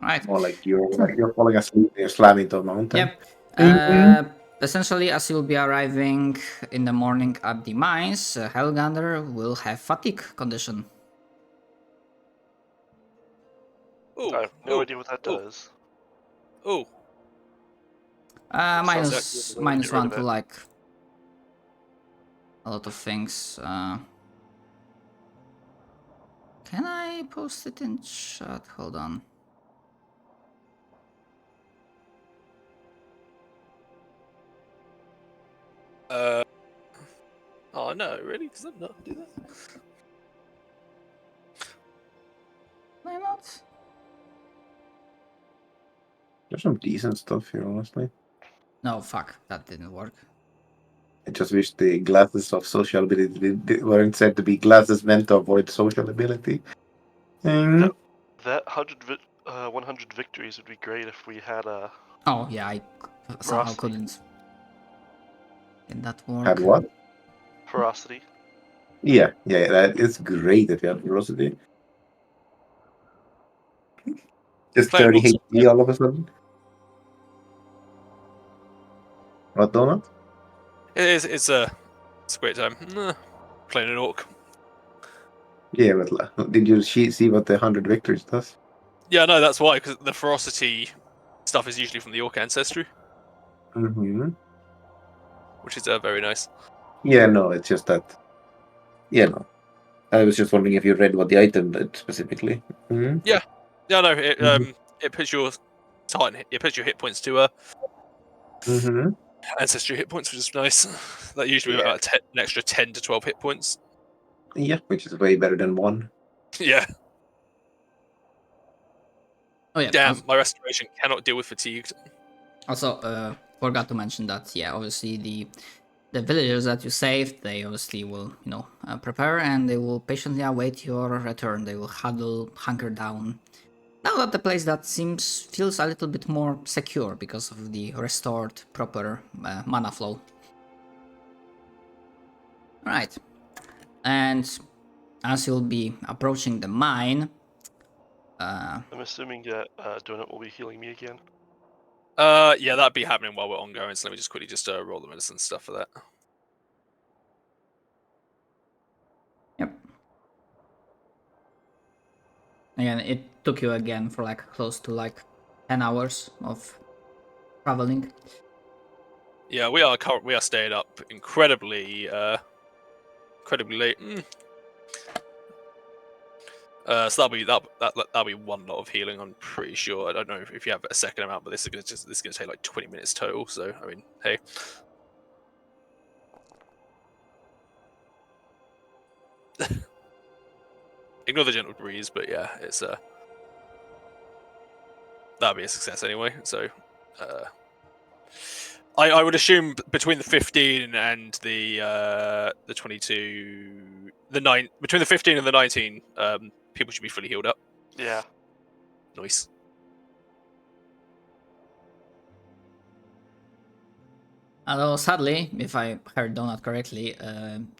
Right. More like you're falling asleep and you're slamming into a mountain. Yep. Essentially, as you'll be arriving in the morning at the mines, Helgander will have fatigue condition. I have no idea what that does. Oh, Minus Sounds like minus get rid one of to it. like a lot of things. Can I post it in chat? Hold on. Oh no, really? Does that not do that? Why not? There's some decent stuff here, honestly. No, fuck, that didn't work. I just wish the glasses of social ability weren't said to be glasses meant to avoid social ability. That 100 victories would be great if we had a. Oh yeah, I somehow Ferocity. couldn't. Did that work? Had what? Ferocity. Yeah, that is great if you have ferocity. Just Play 30 lots of- HP all of a sudden. What, Donut? It's a great time. Playing an orc. Yeah, but did you see what the 100 victories does? Yeah, no, that's why, because the ferocity stuff is usually from the orc ancestry, Mm-hmm. which is very nice. Yeah, no, it's just that. Yeah, no. I was just wondering if you read what the item did specifically. Mm-hmm. Yeah, no, it Mhm. it puts your it puts your hit points to Mm-hmm. ancestry hit points, which is nice. That usually about an extra 10 to 12 hit points. Yeah, which is way better than 1. Yeah. Oh yeah. Damn, my restoration cannot deal with fatigue. Also, forgot to mention that. Yeah, obviously the villagers that you saved, they obviously will prepare and they will patiently await your return. They will hunker down. Now that the place that feels a little bit more secure because of the restored proper mana flow. Right. And as you'll be approaching the mine, I'm assuming that Donut will be healing me again. Yeah, that'd be happening while we're ongoing. So let me just quickly roll the medicine stuff for that. yep. Again, it took you again for like close to like 10 hours of traveling. Yeah, we are staying up incredibly late. So that'll be one lot of healing. I'm pretty sure. I don't know if you have a second amount, but this is gonna take like 20 minutes total. So I mean, hey. Ignore the gentle breeze, but yeah, it's that'll be a success anyway. So I would assume between the 15 and the 22, between the 15 and the 19, people should be fully healed up. Yeah. Nice. Although sadly, if I heard Donut correctly,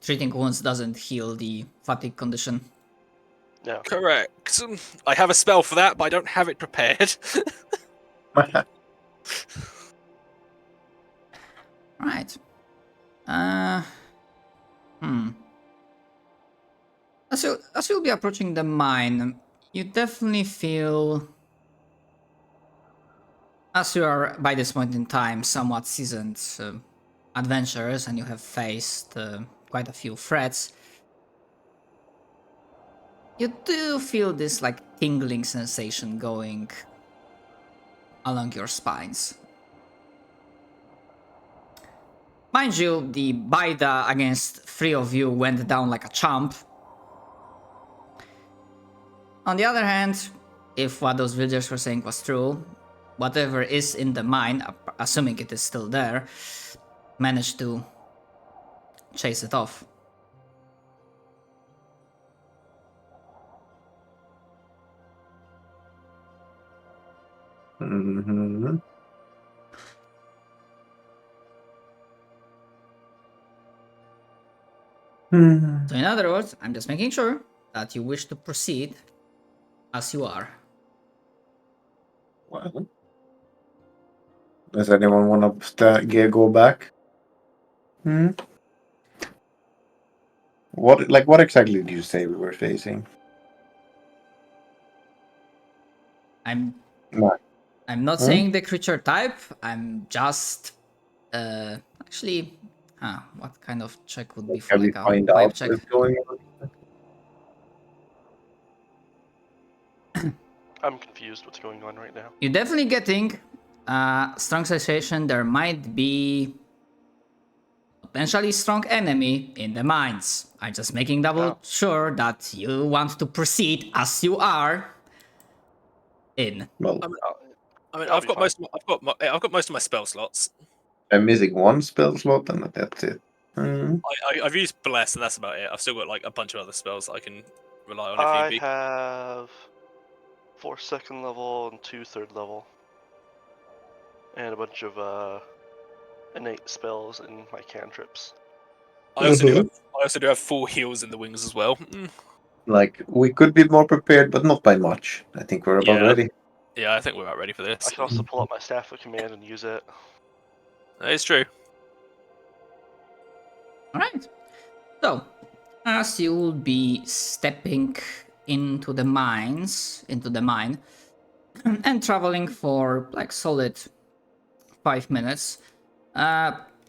treating wounds doesn't heal the fatigue condition. No. Correct. I have a spell for that, but I don't have it prepared. Right. As you'll be approaching the mine, you definitely feel, as you are by this point in time somewhat seasoned adventurers and you have faced quite a few threats, you do feel this like tingling sensation going along your spines. Mind you, the Baida against 3 of you went down like a chump. On the other hand, if what those villagers were saying was true, whatever is in the mine, assuming it is still there, managed to chase it off. Mm-hmm. So in other words, I'm just making sure that you wish to proceed as you are. Well, does anyone want to go back? What exactly did you say we were facing? I'm What? not saying the creature type. I'm just actually, what kind of check would be for Can we like a find vibe out check? what's going on? I'm confused what's going on right now. You're definitely getting strong sensation. There might be potentially strong enemy in the mines. I'm just making double sure that you want to proceed as you are in. Well, I mean, I'll I've be got fine. I've got most of my spell slots. I'm missing one spell slot, and that's it. I've used bless, and that's about it. I've still got like a bunch of other spells that I can rely on if I need be. have 4 second level and 2 third level. And a bunch of innate spells and my cantrips. I also do have 4 heals in the wings as well. Like, we could be more prepared, but not by much. I think we're about Yeah. ready. Yeah, I think we're about ready for this. I can also pull up my staff of command and use it. That is true. Alright. So, as you will be stepping into the mine, and traveling for like solid 5 minutes,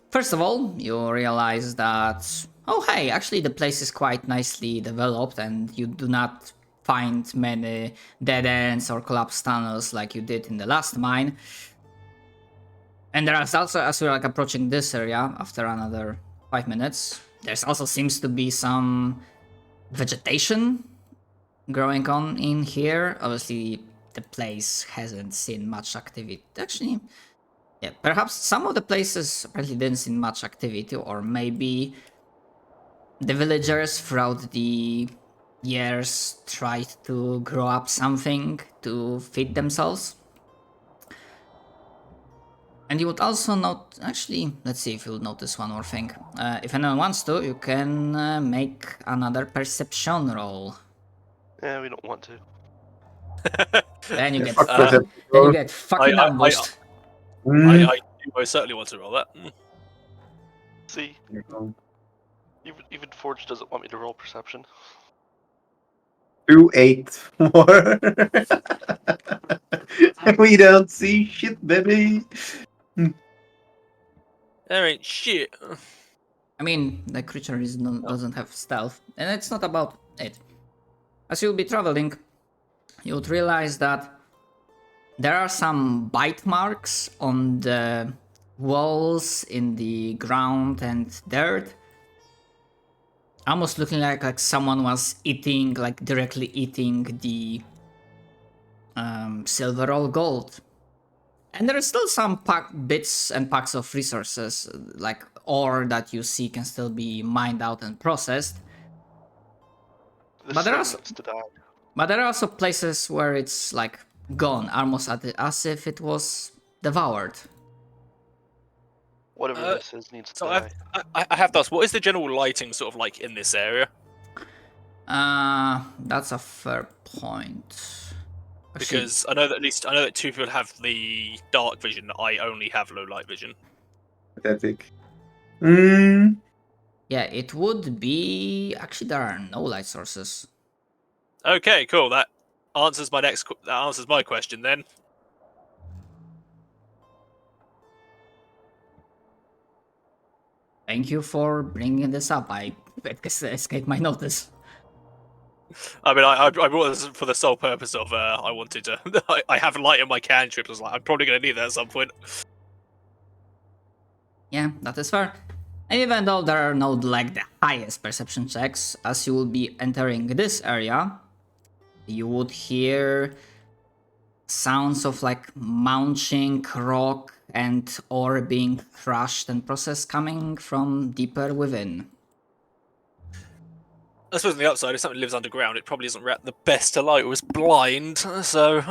first of all, you realize that, oh hey, actually the place is quite nicely developed and you do not find many dead ends or collapsed tunnels like you did in the last mine. And there is also, as you're like approaching this area after another 5 minutes, there's also seems to be some vegetation growing on in here. Obviously, the place hasn't seen much activity. Actually, yeah, perhaps some of the places apparently didn't see much activity, or maybe the villagers throughout the years tried to grow up something to feed themselves. And you would also note, actually, let's see if you'll notice one more thing. If anyone wants to, you can make another perception roll. Yeah, we don't want to. Then you get Fuck then you get fucking I- ambushed. I do most certainly want to roll that. See, even Forge doesn't want me to roll perception. 2, 8, 4. We don't see shit, baby. There ain't shit. I mean, the creature doesn't have stealth, and it's not about it. as you'll be traveling, you would realize that there are some bite marks on the walls, in the ground and dirt. Almost looking like someone was eating, like directly eating the silver or gold. And there is still some bits and packs of resources, like ore that you see can still be mined out and processed. This But there are thing needs to die. But there are also places where it's like gone, almost as if it was devoured. Whatever this is needs to So die. I have to ask, what is the general lighting sort of like in this area? That's a fair point. Actually, Because I know that two people have the dark vision. I only have low light vision. Pathetic. yeah, it would be. Actually, there are no light sources. Okay, cool. That answers my question then. Thank you for bringing this up. I escaped my notice. I mean, I brought this for the sole purpose of I wanted to. I have light in my cantrip. I was like, I'm probably going to need that at some point. Yeah, that is fair. And even though there are no like the highest perception checks, as you will be entering this area, you would hear sounds of like munching rock and ore being crushed and processed coming from deeper within. I suppose on the upside, if something lives underground, it probably isn't the best to light. It was blind, so.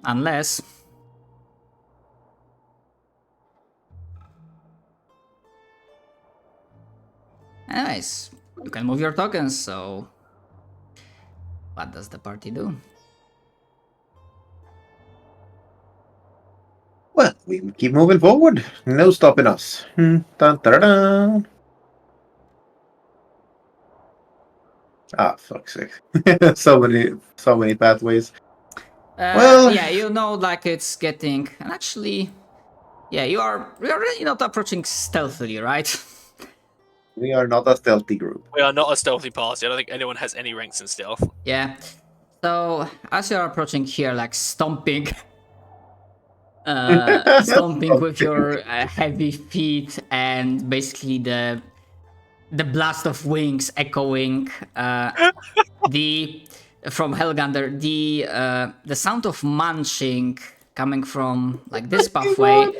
Unless. Anyways, you can move your tokens, so. What does the party do? Well, we keep moving forward. No stopping us. Dun, dun, dun, dun. Ah, fuck's sake. so many pathways. Well- yeah, you know, like it's getting. And actually, yeah, we are really not approaching stealthily, right? We are not a stealthy group. We are not a stealthy party. I don't think anyone has any ranks in stealth. Yeah. So as you're approaching here, like stomping, stomping with your heavy feet, and basically the blast of wings echoing from Helgander, the sound of munching coming from like this pathway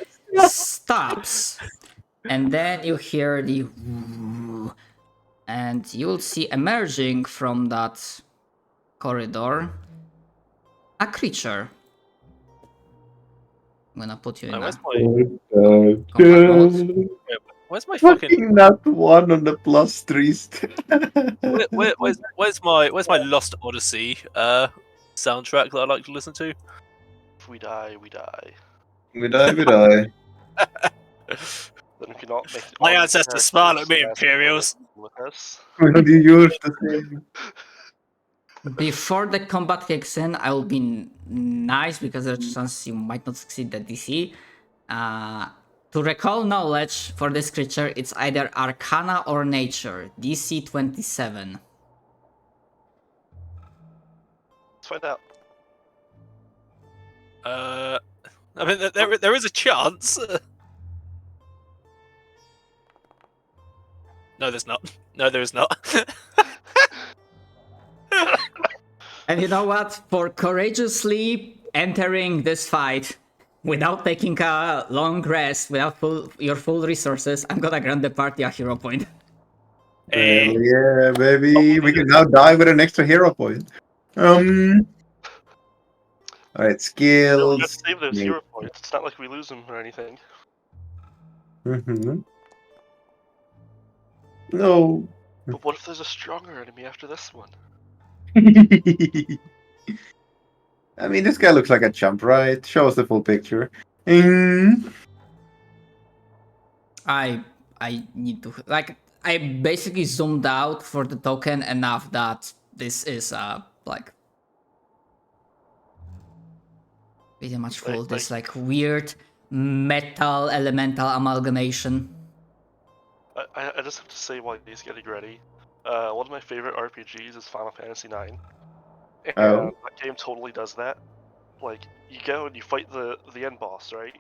stops, and then you hear the and you will see emerging from that corridor a creature. I'm gonna put you in Wait, a where's my where's my fucking Fucking that one on the +3 where's my Lost Odyssey soundtrack that I like to listen to? If we die, we die. We die. Then we cannot make My all the ancestors smile at me, characters Imperials. with us. Will you use the same? Before the combat kicks in, I will be nice because there's a chance you might not succeed the DC. To recall knowledge for this creature, it's either Arcana or Nature. DC 27. Let's find out. I mean, there is a chance. No, there's not. No, there is not. And you know what? For courageously entering this fight without taking a long rest, without your full resources, I'm gonna grant the party a hero point. Eh. Hell yeah, baby. We can now die with an extra hero point. Alright, No, we skills. have to save those Maybe. hero points. It's not like we lose them or anything. No. But what if there's a stronger enemy after this one? I mean, this guy looks like a chump, right? Show us the full picture. I need to like I basically zoomed out for the token enough that this is like pretty much full. This like weird metal elemental amalgamation. I just have to say while he's getting ready, One of my favorite RPGs is Final Fantasy IX, and Oh. that game totally does that. Like, you go and you fight the end boss, right?